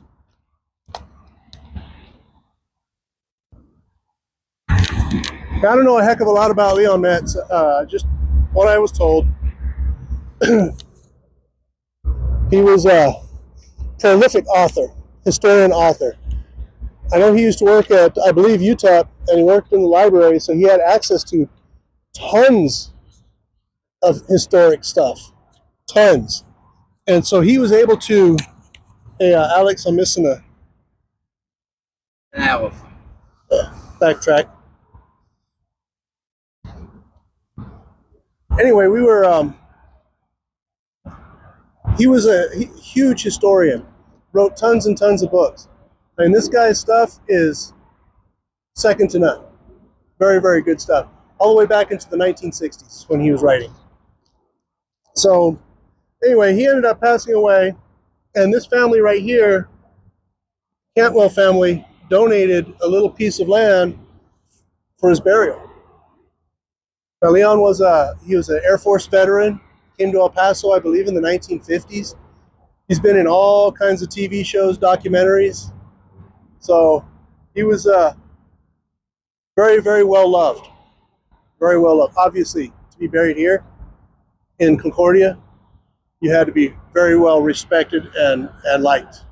Speaker 2: I don't know a heck of a lot about Leon Metz. Just what I was told. He was a prolific author, historian author. I know he used to work at, I believe, UTEP, and he worked in the library, so he had access to tons of historic stuff. Tons. And so he was able to, hey, Alex, I'm missing a backtrack. Anyway, we were, he was a huge historian, wrote tons and tons of books. I mean, this guy's stuff is second to none. Very, very good stuff. All the way back into the 1960s when he was writing. So, anyway, he ended up passing away, and this family right here, Cantwell family, donated a little piece of land for his burial. Now, Leon was an Air Force veteran, came to El Paso, I believe, in the 1950s. He's been in all kinds of TV shows, documentaries. So he was very, very well loved. Very well loved. Obviously, to be buried here in Concordia, you had to be very well respected and liked.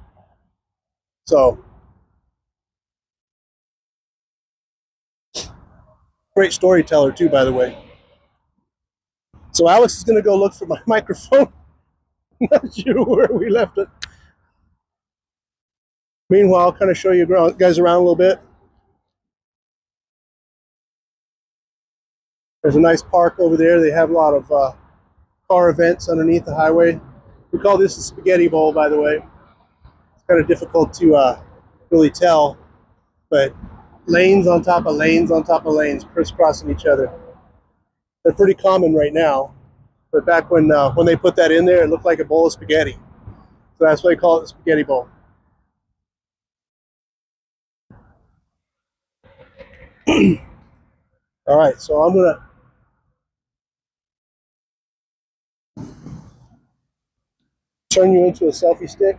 Speaker 2: So, great storyteller too, by the way. So Alex is going to go look for my microphone. Not sure where we left it. Meanwhile, I'll kind of show you guys around a little bit. There's a nice park over there. They have a lot of car events underneath the highway. We call this a spaghetti bowl, by the way. It's kind of difficult to really tell, but lanes on top of lanes on top of lanes, crisscrossing each other. They're pretty common right now, but back when they put that in there, it looked like a bowl of spaghetti. So that's why they call it the spaghetti bowl. All right, so I'm gonna turn you into a selfie stick.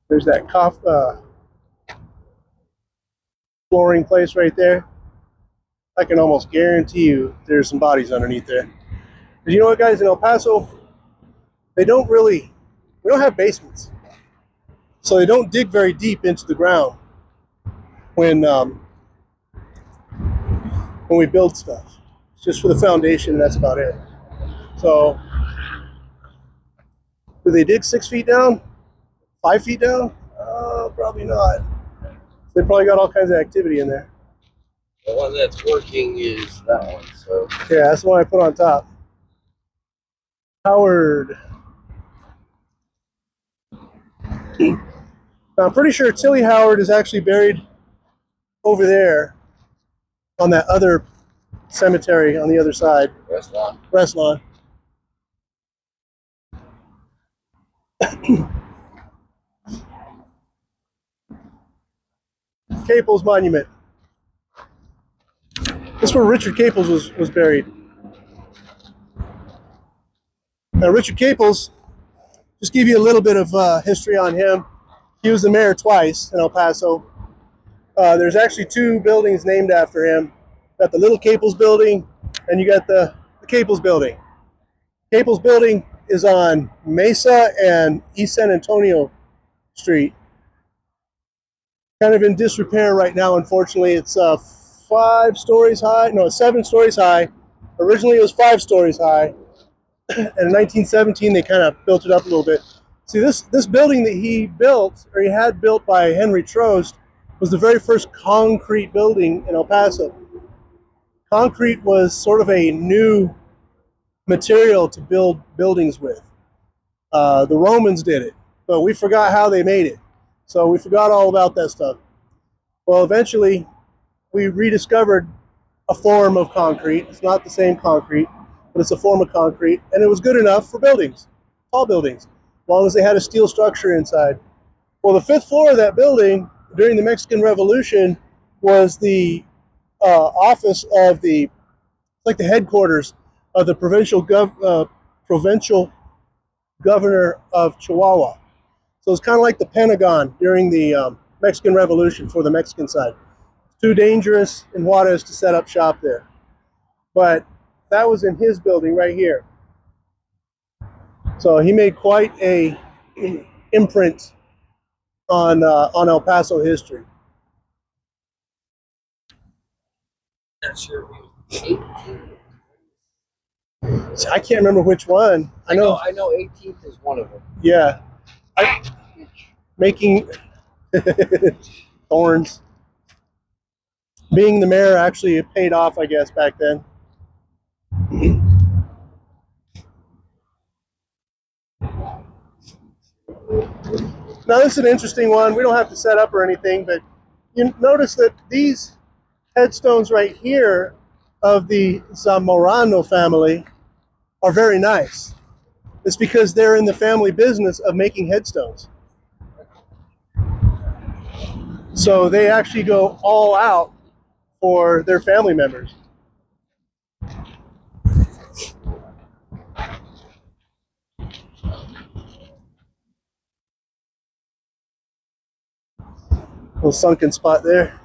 Speaker 2: There's that flooring place right there. I can almost guarantee you there's some bodies underneath there. But you know what, guys? In El Paso, we don't have basements. So they don't dig very deep into the ground when we build stuff. It's just for the foundation, and that's about it. So, do they dig 6 feet down? 5 feet down? Probably not. They probably got all kinds of activity in there.
Speaker 1: The one that's working is that one. So
Speaker 2: yeah, that's the one I put on top. Howard. Now, I'm pretty sure Tilly Howard is actually buried over there on that other cemetery on the other side. Rest lawn. Caples Monument. This is where Richard Caples was buried. Now, Richard Caples, just give you a little bit of history on him. He was the mayor twice in El Paso. There's actually 2 buildings named after him. You got the Little Caples building, and you got the Caples building. Caples building is on Mesa and East San Antonio Street. Kind of in disrepair right now, unfortunately. It's 5 stories high. No, 7 stories high. Originally, it was 5 stories high. And in 1917, they kind of built it up a little bit. See, this building that he built, or he had built by Henry Trost, was the very first concrete building in El Paso. Concrete was sort of a new material to build buildings with. The Romans did it, but we forgot how they made it. So we forgot all about that stuff. Well, eventually, we rediscovered a form of concrete. It's not the same concrete, but it's a form of concrete, and it was good enough for buildings, tall buildings, as long as they had a steel structure inside. Well, the 5th floor of that building during the Mexican Revolution was the office of the headquarters of the provincial governor of Chihuahua. So it's kind of like the Pentagon during the Mexican Revolution for the Mexican side. It's too dangerous in Juarez to set up shop there. But that was in his building right here. So he made quite a imprint on El Paso history.
Speaker 1: not sure if he was 18.
Speaker 2: I can't remember which one.
Speaker 1: I know 18th is one of them.
Speaker 2: Yeah. Making thorns. Being the mayor actually paid off, I guess, back then. Now, this is an interesting one. We don't have to set up or anything, but you notice that these headstones right here of the Zamorano family are very nice. It's because they're in the family business of making headstones. So they actually go all out for their family members. Little sunken spot there.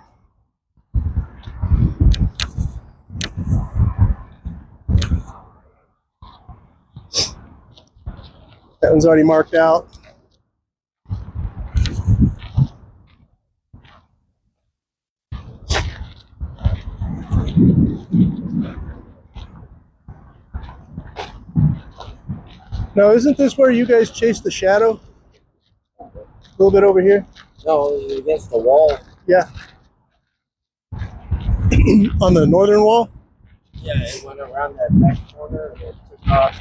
Speaker 2: That one's already marked out. Now, isn't this where you guys chased the shadow? A little bit over here?
Speaker 1: No, it was against the wall.
Speaker 2: Yeah. On the northern wall?
Speaker 1: Yeah, it went around that back corner and it took off.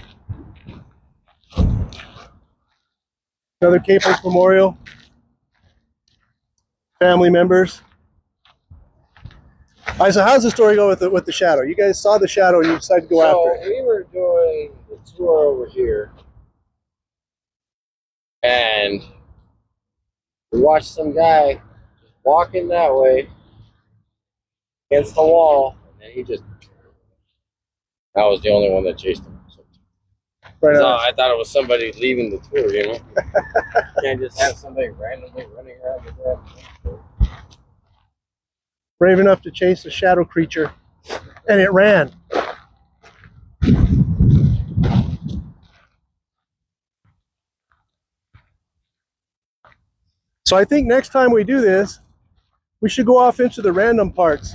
Speaker 2: Another Caples Memorial. Family members. All right, so how's the story go with the shadow? You guys saw the shadow and you decided to go after it.
Speaker 1: We were doing the tour over here, and we watched some guy walking that way against the wall, and then that was the only one that chased him. So
Speaker 2: Right on.
Speaker 1: I thought it was somebody leaving the tour, you know? You can't just have somebody randomly running around with that.
Speaker 2: Brave enough to chase a shadow creature, and it ran. So I think next time we do this, we should go off into the random parts.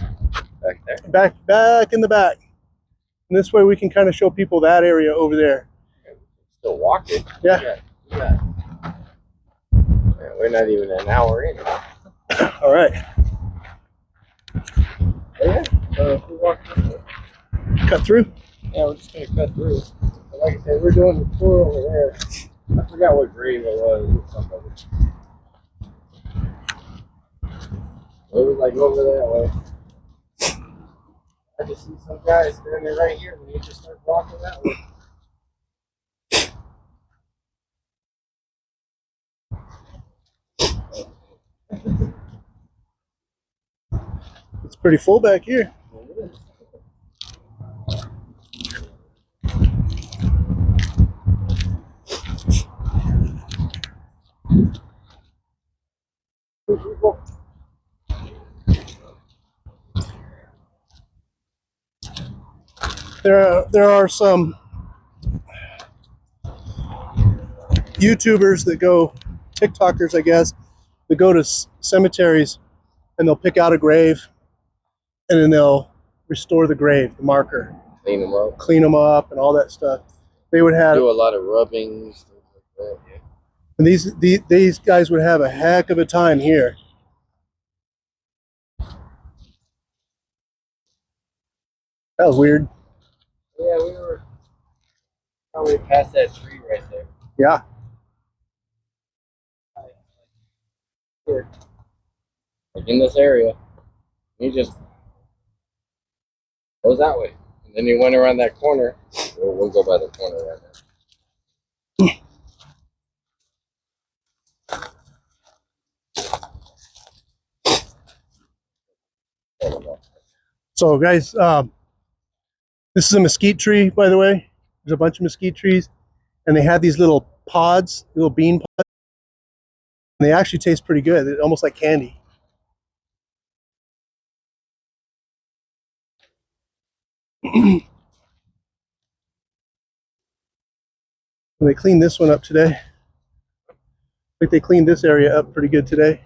Speaker 1: Back there?
Speaker 2: Back in the back. And this way we can kind of show people that area over there.
Speaker 1: Still walking.
Speaker 2: Yeah.
Speaker 1: Yeah. We're not even an hour in.
Speaker 2: All right.
Speaker 1: Yeah. We walk this way.
Speaker 2: Cut through?
Speaker 1: Yeah, we're just going to cut through. But like I said, we're doing the tour over there. I forgot what grave it was or somebody. It was like over that way. I just see some guys standing right here when you just start walking that way.
Speaker 2: It's pretty full back here. There are some YouTubers that go, TikTokers I guess, that go to cemeteries and they'll pick out a grave and then they'll restore the grave, the marker. Clean them up and all that stuff. They would have
Speaker 1: do a lot of rubbings, things like that, yeah.
Speaker 2: And these guys would have a heck of a time here. That was weird.
Speaker 1: Yeah, we were probably past that tree right there.
Speaker 2: Yeah.
Speaker 1: Here. Like in this area. He just goes that way. And then he went around that corner. We'll go by the corner right now.
Speaker 2: So guys, this is a mesquite tree, by the way. There's a bunch of mesquite trees, and they have these little pods, little bean pods. And they actually taste pretty good. They're almost like candy. They cleaned this one up today. I think they cleaned this area up pretty good today.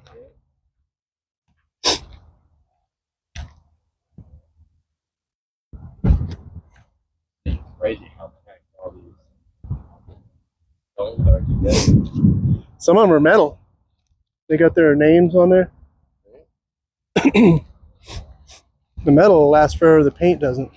Speaker 1: It's crazy how packed all these stones are together.
Speaker 2: Some of them are metal. They got their names on there. The metal will last forever, the paint doesn't.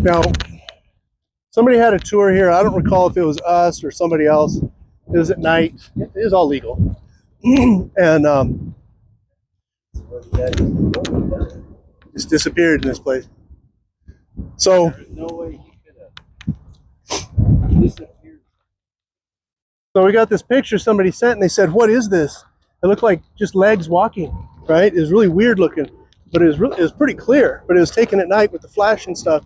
Speaker 2: Now, somebody had a tour here. I don't recall if it was us or somebody else. It was at night. It was all legal. And just disappeared in this place. So
Speaker 1: There's no way he could have disappeared.
Speaker 2: So we got this picture somebody sent, and they said, "What is this?" It looked like just legs walking, right? It was really weird looking, but it was pretty clear. But it was taken at night with the flash and stuff.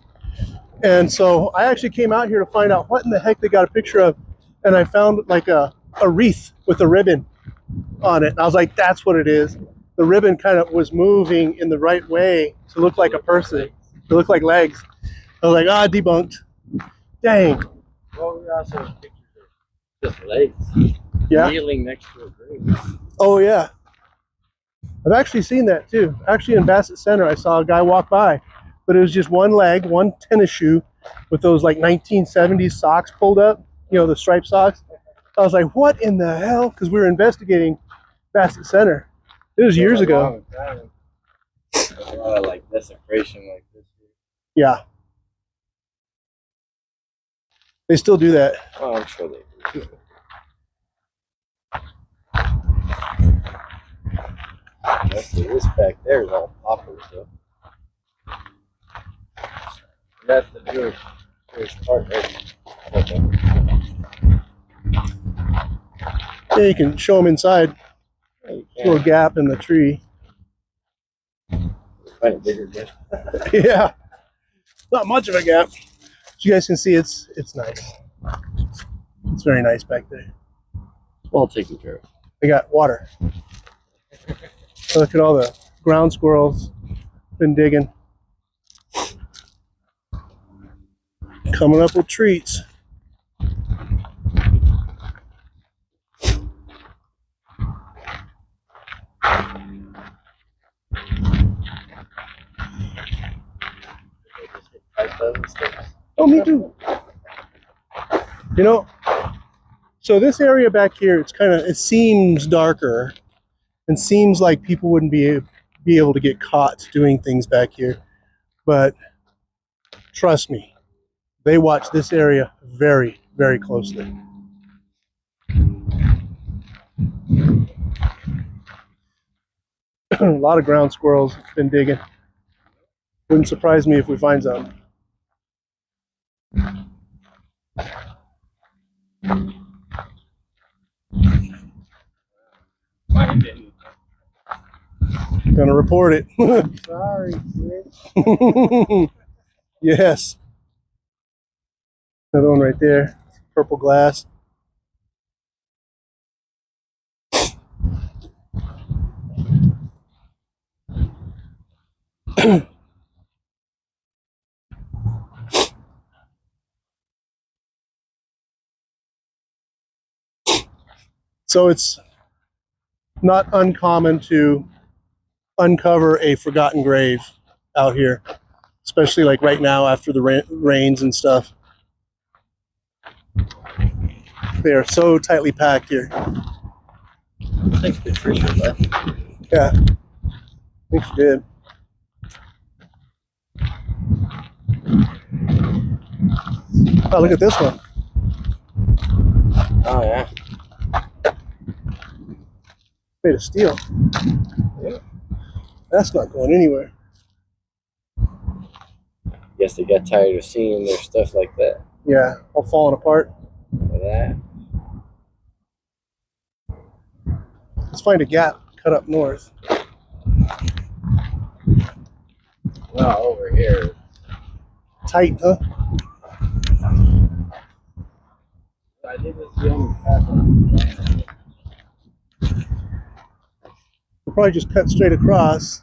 Speaker 2: And so I actually came out here to find out what in the heck they got a picture of, and I found like a wreath with a ribbon on it. And I was like, "That's what it is." The ribbon kind of was moving in the right way to look like a person. It looked like legs. I was like, debunked. Dang.
Speaker 1: Well, we also have pictures of just legs.
Speaker 2: Yeah.
Speaker 1: Kneeling next to a grave.
Speaker 2: Oh, yeah. I've actually seen that too. Actually, in Bassett Center, I saw a guy walk by, but it was just one leg, one tennis shoe with those like 1970s socks pulled up, you know, the striped socks. I was like, what in the hell? Because we were investigating Bassett Center. It was years ago.
Speaker 1: A lot of like desecration like this.
Speaker 2: Yeah. They still do that.
Speaker 1: Oh, I'm sure they do. This back there is all poppers, though. That's the Jewish part, right? Okay.
Speaker 2: Yeah, you can show them inside. Little gap in the tree.
Speaker 1: Find a bigger gap.
Speaker 2: Yeah, not much of a gap. As you guys can see, it's nice. It's very nice back there.
Speaker 1: Well taken care of.
Speaker 2: They got water. Look at all the ground squirrels. Been digging. Coming up with treats. Oh, me too. You know, so this area back here, it seems darker and seems like people wouldn't be able to get caught doing things back here. But trust me, they watch this area very, very closely. A lot of ground squirrels been digging. Wouldn't surprise me if we find some. Gonna report it.
Speaker 1: Sorry, kid.
Speaker 2: Yes. Another one right there. Purple glass. So it's not uncommon to uncover a forgotten grave out here, especially like right now after the rains and stuff. They are so tightly packed here.
Speaker 1: Thanks, Patricia.
Speaker 2: Yeah, I think she did. Oh, look at this one.
Speaker 1: Oh, yeah.
Speaker 2: Made of steel.
Speaker 1: Yeah.
Speaker 2: That's not going anywhere.
Speaker 1: Guess they got tired of seeing their stuff like that.
Speaker 2: Yeah, all falling apart.
Speaker 1: Like that.
Speaker 2: Let's find a gap cut up north.
Speaker 1: Well, over here.
Speaker 2: Tight, huh?
Speaker 1: I think this is the only path on the
Speaker 2: We'll probably just cut straight across.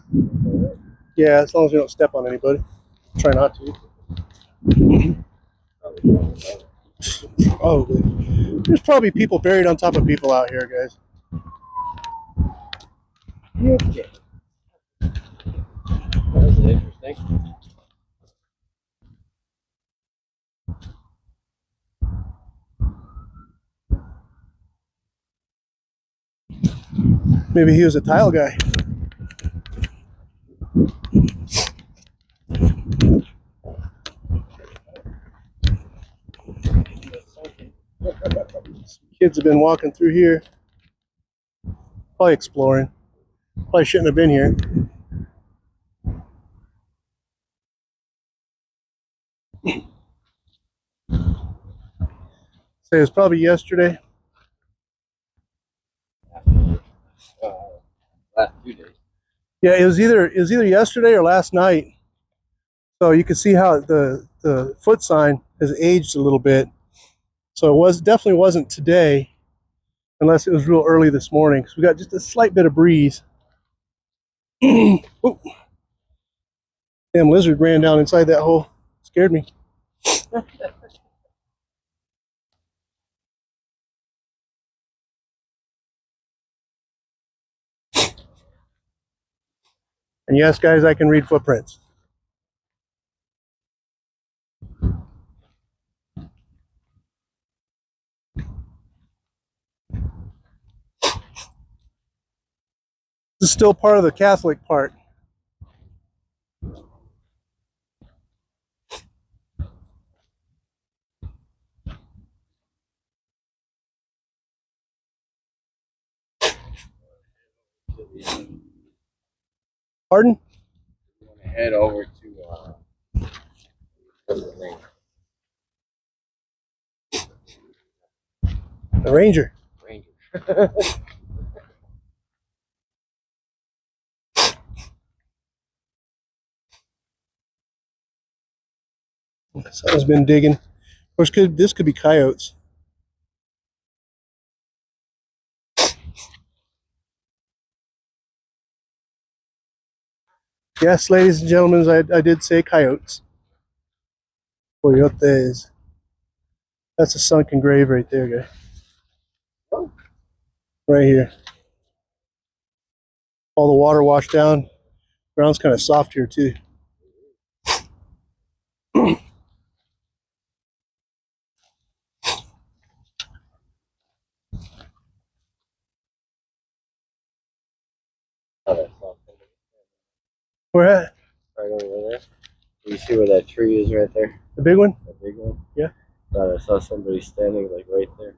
Speaker 2: Yeah, as long as we don't step on anybody. Try not to. Probably. There's probably people buried on top of people out here, guys.
Speaker 1: Okay. That's interesting.
Speaker 2: Maybe he was a tile guy. Kids have been walking through here. Probably exploring. Probably shouldn't have been here. Say it was probably yesterday.
Speaker 1: Last 2 days.
Speaker 2: Yeah, it was either yesterday or last night. So you can see how the foot sign has aged a little bit. So it definitely wasn't today, unless it was real early this morning. So we got just a slight bit of breeze. Damn lizard ran down inside that hole. Scared me. And yes, guys, I can read footprints. This is still part of the Catholic part. Pardon?
Speaker 1: We want to head over to what's the name?
Speaker 2: The Ranger.
Speaker 1: Ranger.
Speaker 2: Someone's been digging. Of course, this could be coyotes. Yes, ladies and gentlemen, I did say coyotes. Coyotes. That's a sunken grave right there, guy. Right here. All the water washed down. Ground's kind of soft here too. Where at?
Speaker 1: Right over there. You see where that tree is right there?
Speaker 2: The big one?
Speaker 1: The big one?
Speaker 2: Yeah.
Speaker 1: Thought I saw somebody standing like right there.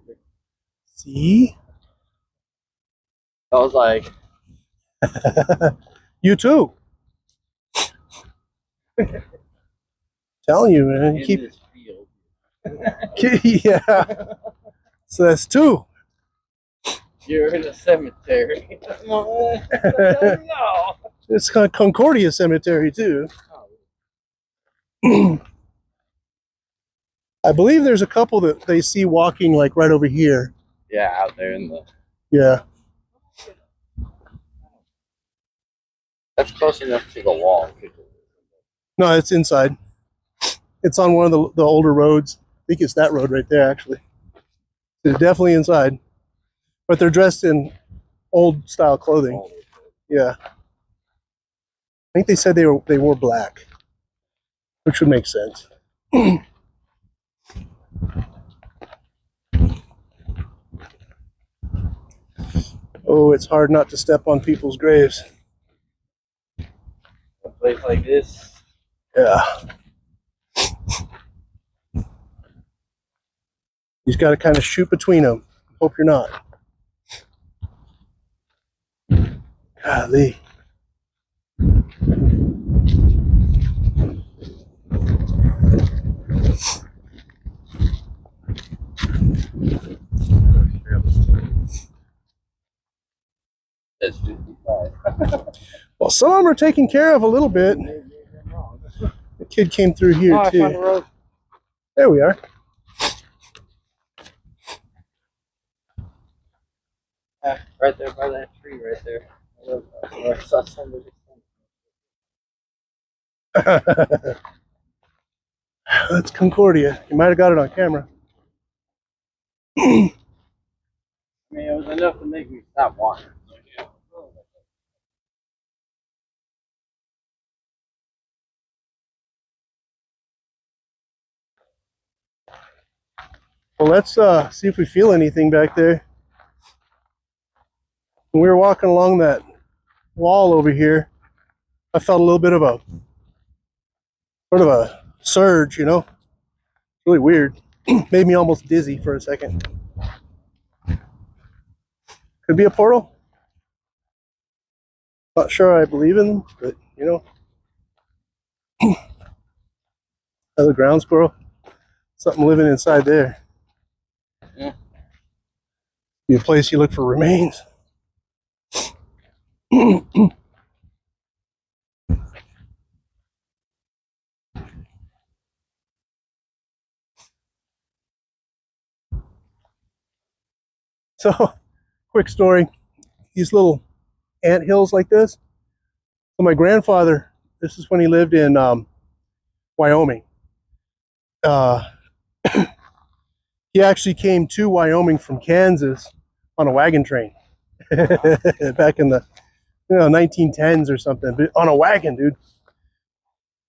Speaker 2: See?
Speaker 1: I was like,
Speaker 2: You too. Telling you, man. You
Speaker 1: in
Speaker 2: keep
Speaker 1: this field.
Speaker 2: yeah. So that's two.
Speaker 1: You're in a cemetery. No.
Speaker 2: It's kind of Concordia Cemetery too. I believe there's a couple that they see walking like right over here.
Speaker 1: Yeah, out there in the.
Speaker 2: Yeah.
Speaker 1: That's close enough to the wall.
Speaker 2: No, it's inside. It's on one of the older roads. I think it's that road right there, actually. It's definitely inside. But they're dressed in old style clothing. Yeah. I think they said they wore black, which would make sense. Oh, it's hard not to step on people's graves.
Speaker 1: A place like this.
Speaker 2: Yeah. You just got to kind of shoot between them. Hope you're not. Golly.
Speaker 1: That's 55.
Speaker 2: Well, some of them are taken care of a little bit. The kid came through here
Speaker 1: I found the
Speaker 2: too.
Speaker 1: road.
Speaker 2: There we are.
Speaker 1: Right there by that tree right there. I saw somebody.
Speaker 2: That's Concordia. You might have got it on camera.
Speaker 1: I mean, it was enough to make me stop walking.
Speaker 2: Well, let's see if we feel anything back there. When we were walking along that wall over here, I felt a little bit of a sort of a surge, you know? Really weird. Made me almost dizzy for a second. Could be a portal. Not sure I believe in them, but you know. Another ground squirrel. Something living inside there.
Speaker 1: Yeah.
Speaker 2: Be a place you look for remains. So, quick story. These little ant hills like this. So my grandfather, this is when he lived in Wyoming. He actually came to Wyoming from Kansas on a wagon train back in the 1910s or something, but on a wagon, dude.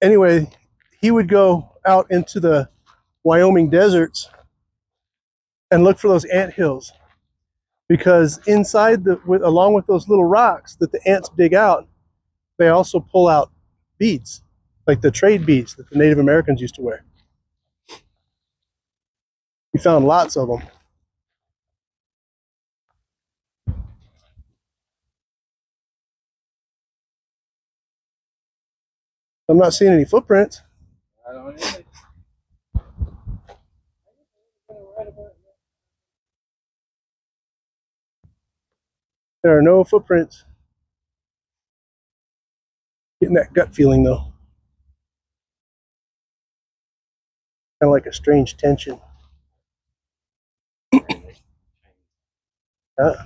Speaker 2: Anyway, he would go out into the Wyoming deserts and look for those ant hills, because inside along with those little rocks that the ants dig out, they also pull out beads, like the trade beads that the Native Americans used to wear. We found lots of them. I'm not seeing any footprints.
Speaker 1: I don't either.
Speaker 2: There are no footprints. Getting that gut feeling though. Kind of like a strange tension.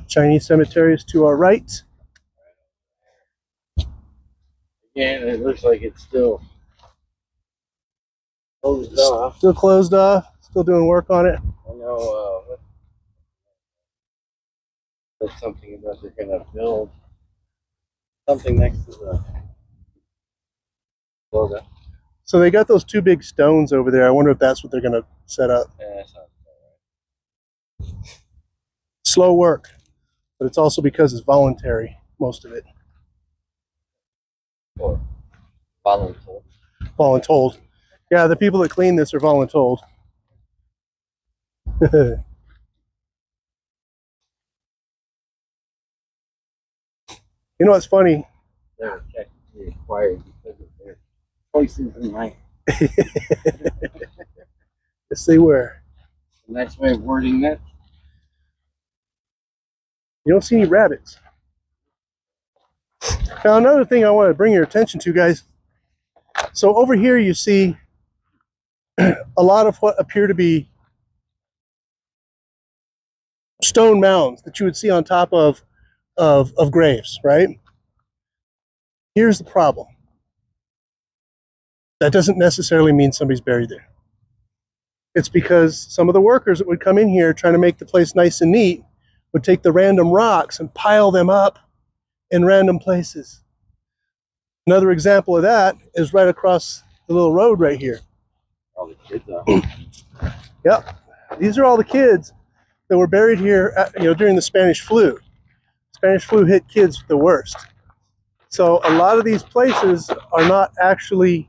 Speaker 2: Chinese cemetery is to our right.
Speaker 1: Again, it looks like it's still closed off.
Speaker 2: Still closed off. Still doing work on it.
Speaker 1: I know that's something that they're going to build something next to the logo.
Speaker 2: So they got those two big stones over there. I wonder if that's what they're going to set up.
Speaker 1: Yeah, that sounds right.
Speaker 2: Slow work, but it's also because it's voluntary, most of it.
Speaker 1: Or voluntold.
Speaker 2: Voluntold. Yeah, the people that clean this are voluntold. You know what's funny?
Speaker 1: They're technically required because of their choices in life.
Speaker 2: Yes, they were.
Speaker 1: A nice way of wording that.
Speaker 2: You don't see any rabbits. Now, another thing I want to bring your attention to, guys. So over here you see a lot of what appear to be stone mounds that you would see on top of graves, right? Here's the problem. That doesn't necessarily mean somebody's buried there. It's because some of the workers that would come in here trying to make the place nice and neat would take the random rocks and pile them up in random places. Another example of that is right across the little road right here.
Speaker 1: All the kids are.
Speaker 2: Yep. These are all the kids that were buried here during the Spanish flu. Spanish flu hit kids the worst. So a lot of these places are not actually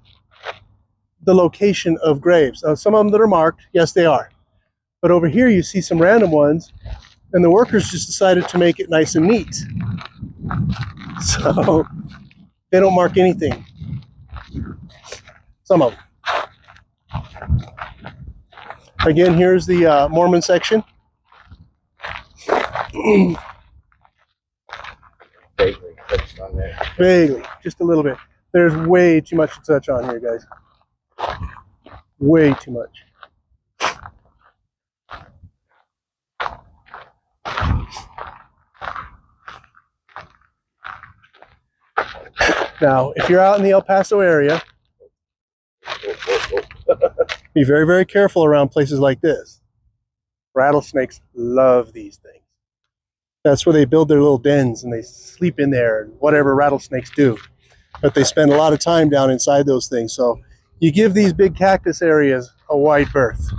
Speaker 2: the location of graves. Some of them that are marked, yes, they are. But over here you see some random ones, and the workers just decided to make it nice and neat. So they don't mark anything. Some of them. Again, here's the Mormon section.
Speaker 1: Vaguely touched on there.
Speaker 2: Vaguely, just a little bit. There's way too much to touch on here, guys. Way too much. Now, if you're out in the El Paso area, be very, very careful around places like this. Rattlesnakes love these things. That's where they build their little dens and they sleep in there and whatever rattlesnakes do. But they spend a lot of time down inside those things. So you give these big cactus areas a wide berth.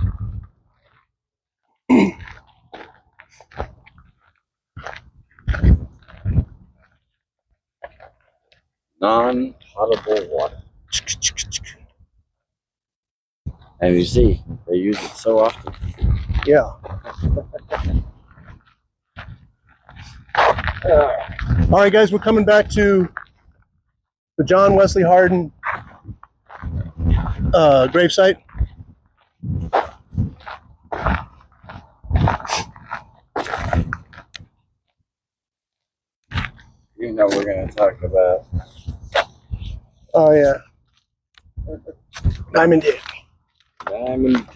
Speaker 1: Non-potable water. And you see, they use it so often.
Speaker 2: Yeah. All right, guys, we're coming back to the John Wesley Hardin gravesite.
Speaker 1: You know we're going to talk about.
Speaker 2: Oh, yeah. Diamond Dick.
Speaker 1: Diamond.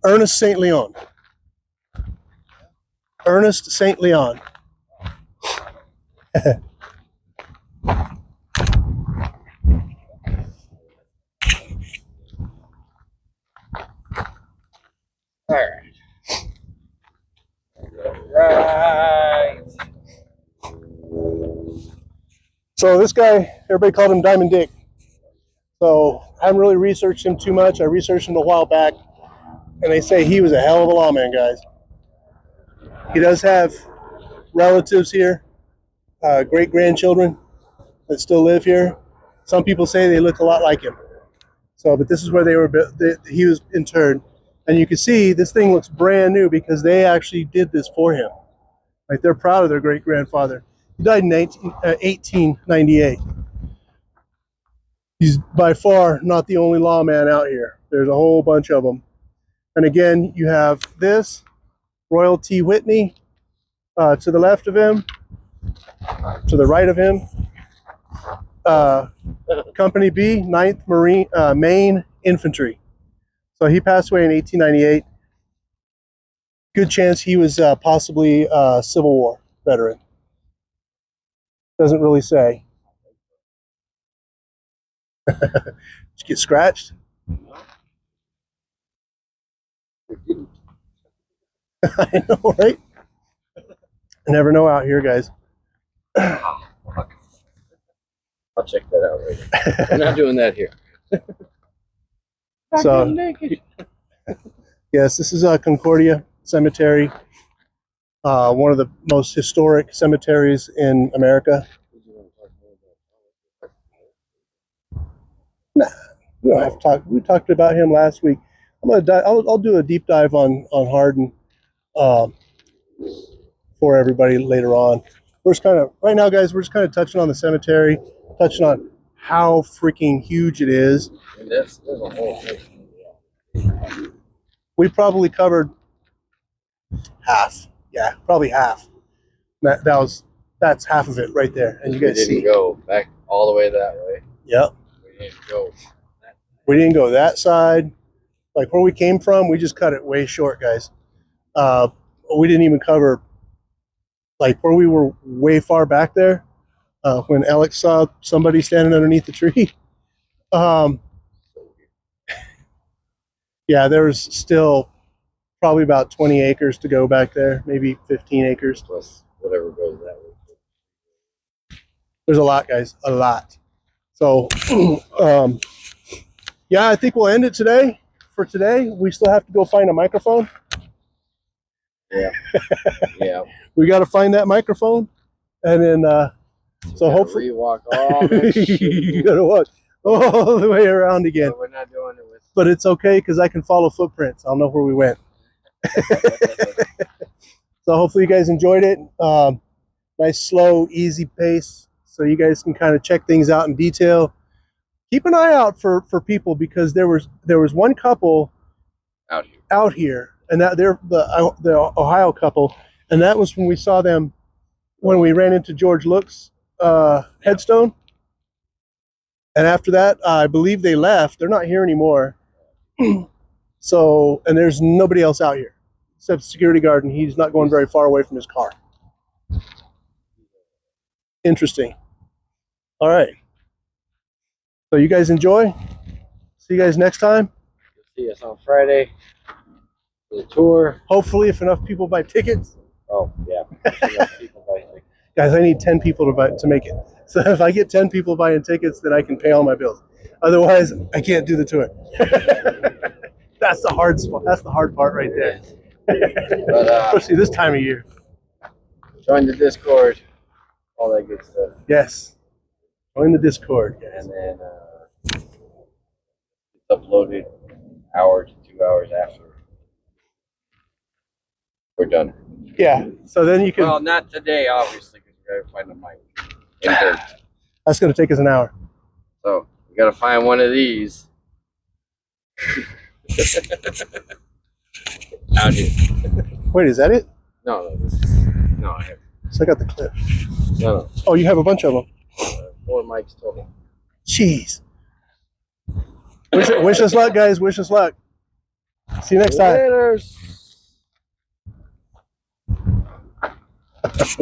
Speaker 2: Ernest St. Leon. Ernest St. Leon.
Speaker 1: All right.
Speaker 2: So this guy, everybody called him Diamond Dick. So I haven't really researched him too much. I researched him a while back, and they say he was a hell of a lawman, guys. He does have relatives here, great-grandchildren that still live here. Some people say they look a lot like him. So, but this is where he was interred. And you can see this thing looks brand new because they actually did this for him. Like, they're proud of their great-grandfather. He died in 1898. He's by far not the only lawman out here. There's a whole bunch of them. And again, you have this, Royal T. Whitney, to the left of him, to the right of him. Company B, 9th Maine Infantry. So he passed away in 1898. Good chance he was possibly a Civil War veteran. Doesn't really say. Did you get scratched? I know, right? Never know out here, guys.
Speaker 1: Oh, fuck. I'll check that out later. We're not doing that here.
Speaker 2: So, yes, this is Concordia Cemetery, one of the most historic cemeteries in America. Nah, we don't have to talk. We talked about him last week. I'll do a deep dive on Hardin for everybody later on. We're just kind of right now, guys. We're just kind of touching on the cemetery, touching on how freaking huge it is.
Speaker 1: There's a whole thing.
Speaker 2: We probably covered half. Yeah, probably half. That's half of it right there. And you guys
Speaker 1: didn't go back all the way that way.
Speaker 2: Yep.
Speaker 1: We didn't go.
Speaker 2: We didn't go that side. Like where we came from, we just cut it way short, guys. We didn't even cover like where we were way far back there. When Alex saw somebody standing underneath the tree. Yeah, there's still probably about 20 acres to go back there, maybe 15 acres.
Speaker 1: Plus whatever goes that way.
Speaker 2: There's a lot, guys, a lot. So, yeah, I think we'll end it today. For today, we still have to go find a microphone.
Speaker 1: Yeah. Yeah.
Speaker 2: We got to find that microphone. And then, so hopefully.
Speaker 1: Walk all that shit.
Speaker 2: You got to walk all the way around again.
Speaker 1: But we're not doing it with.
Speaker 2: But it's okay because I can follow footprints. I'll know where we went. So hopefully you guys enjoyed it. Nice, slow, easy pace. So you guys can kind of check things out in detail. Keep an eye out for people because there was one couple out here, and that they're the Ohio couple, and that was when we saw them when we ran into George Look's headstone. And after that, I believe they left. They're not here anymore. So, and there's nobody else out here except the security guard, and he's not going very far away from his car. Interesting. All right. So you guys enjoy. See you guys next time.
Speaker 1: See us on Friday for the tour.
Speaker 2: Hopefully, if enough people buy tickets.
Speaker 1: Oh yeah. Enough people buy tickets.
Speaker 2: Guys, I need 10 people to make it. So if I get 10 people buying tickets, then I can pay all my bills. Otherwise, I can't do the tour. That's the hard spot. That's the hard part right there.
Speaker 1: But,
Speaker 2: especially this time of year.
Speaker 1: Join the Discord, all that good stuff.
Speaker 2: Yes. Join the Discord, guys.
Speaker 1: And then it's uploaded an hour to 2 hours after we're done.
Speaker 2: Yeah. So then you can.
Speaker 1: Well, not today, obviously, because we got to find the mic.
Speaker 2: That's going to take us an hour.
Speaker 1: So we got to find one of these. Out here.
Speaker 2: Wait, is that it?
Speaker 1: No, I have.
Speaker 2: So I got the clip.
Speaker 1: No.
Speaker 2: Oh, you have a bunch of them.
Speaker 1: 4 mics total.
Speaker 2: Jeez. Wish us luck, guys. Wish us luck. See you next time.
Speaker 1: Stop.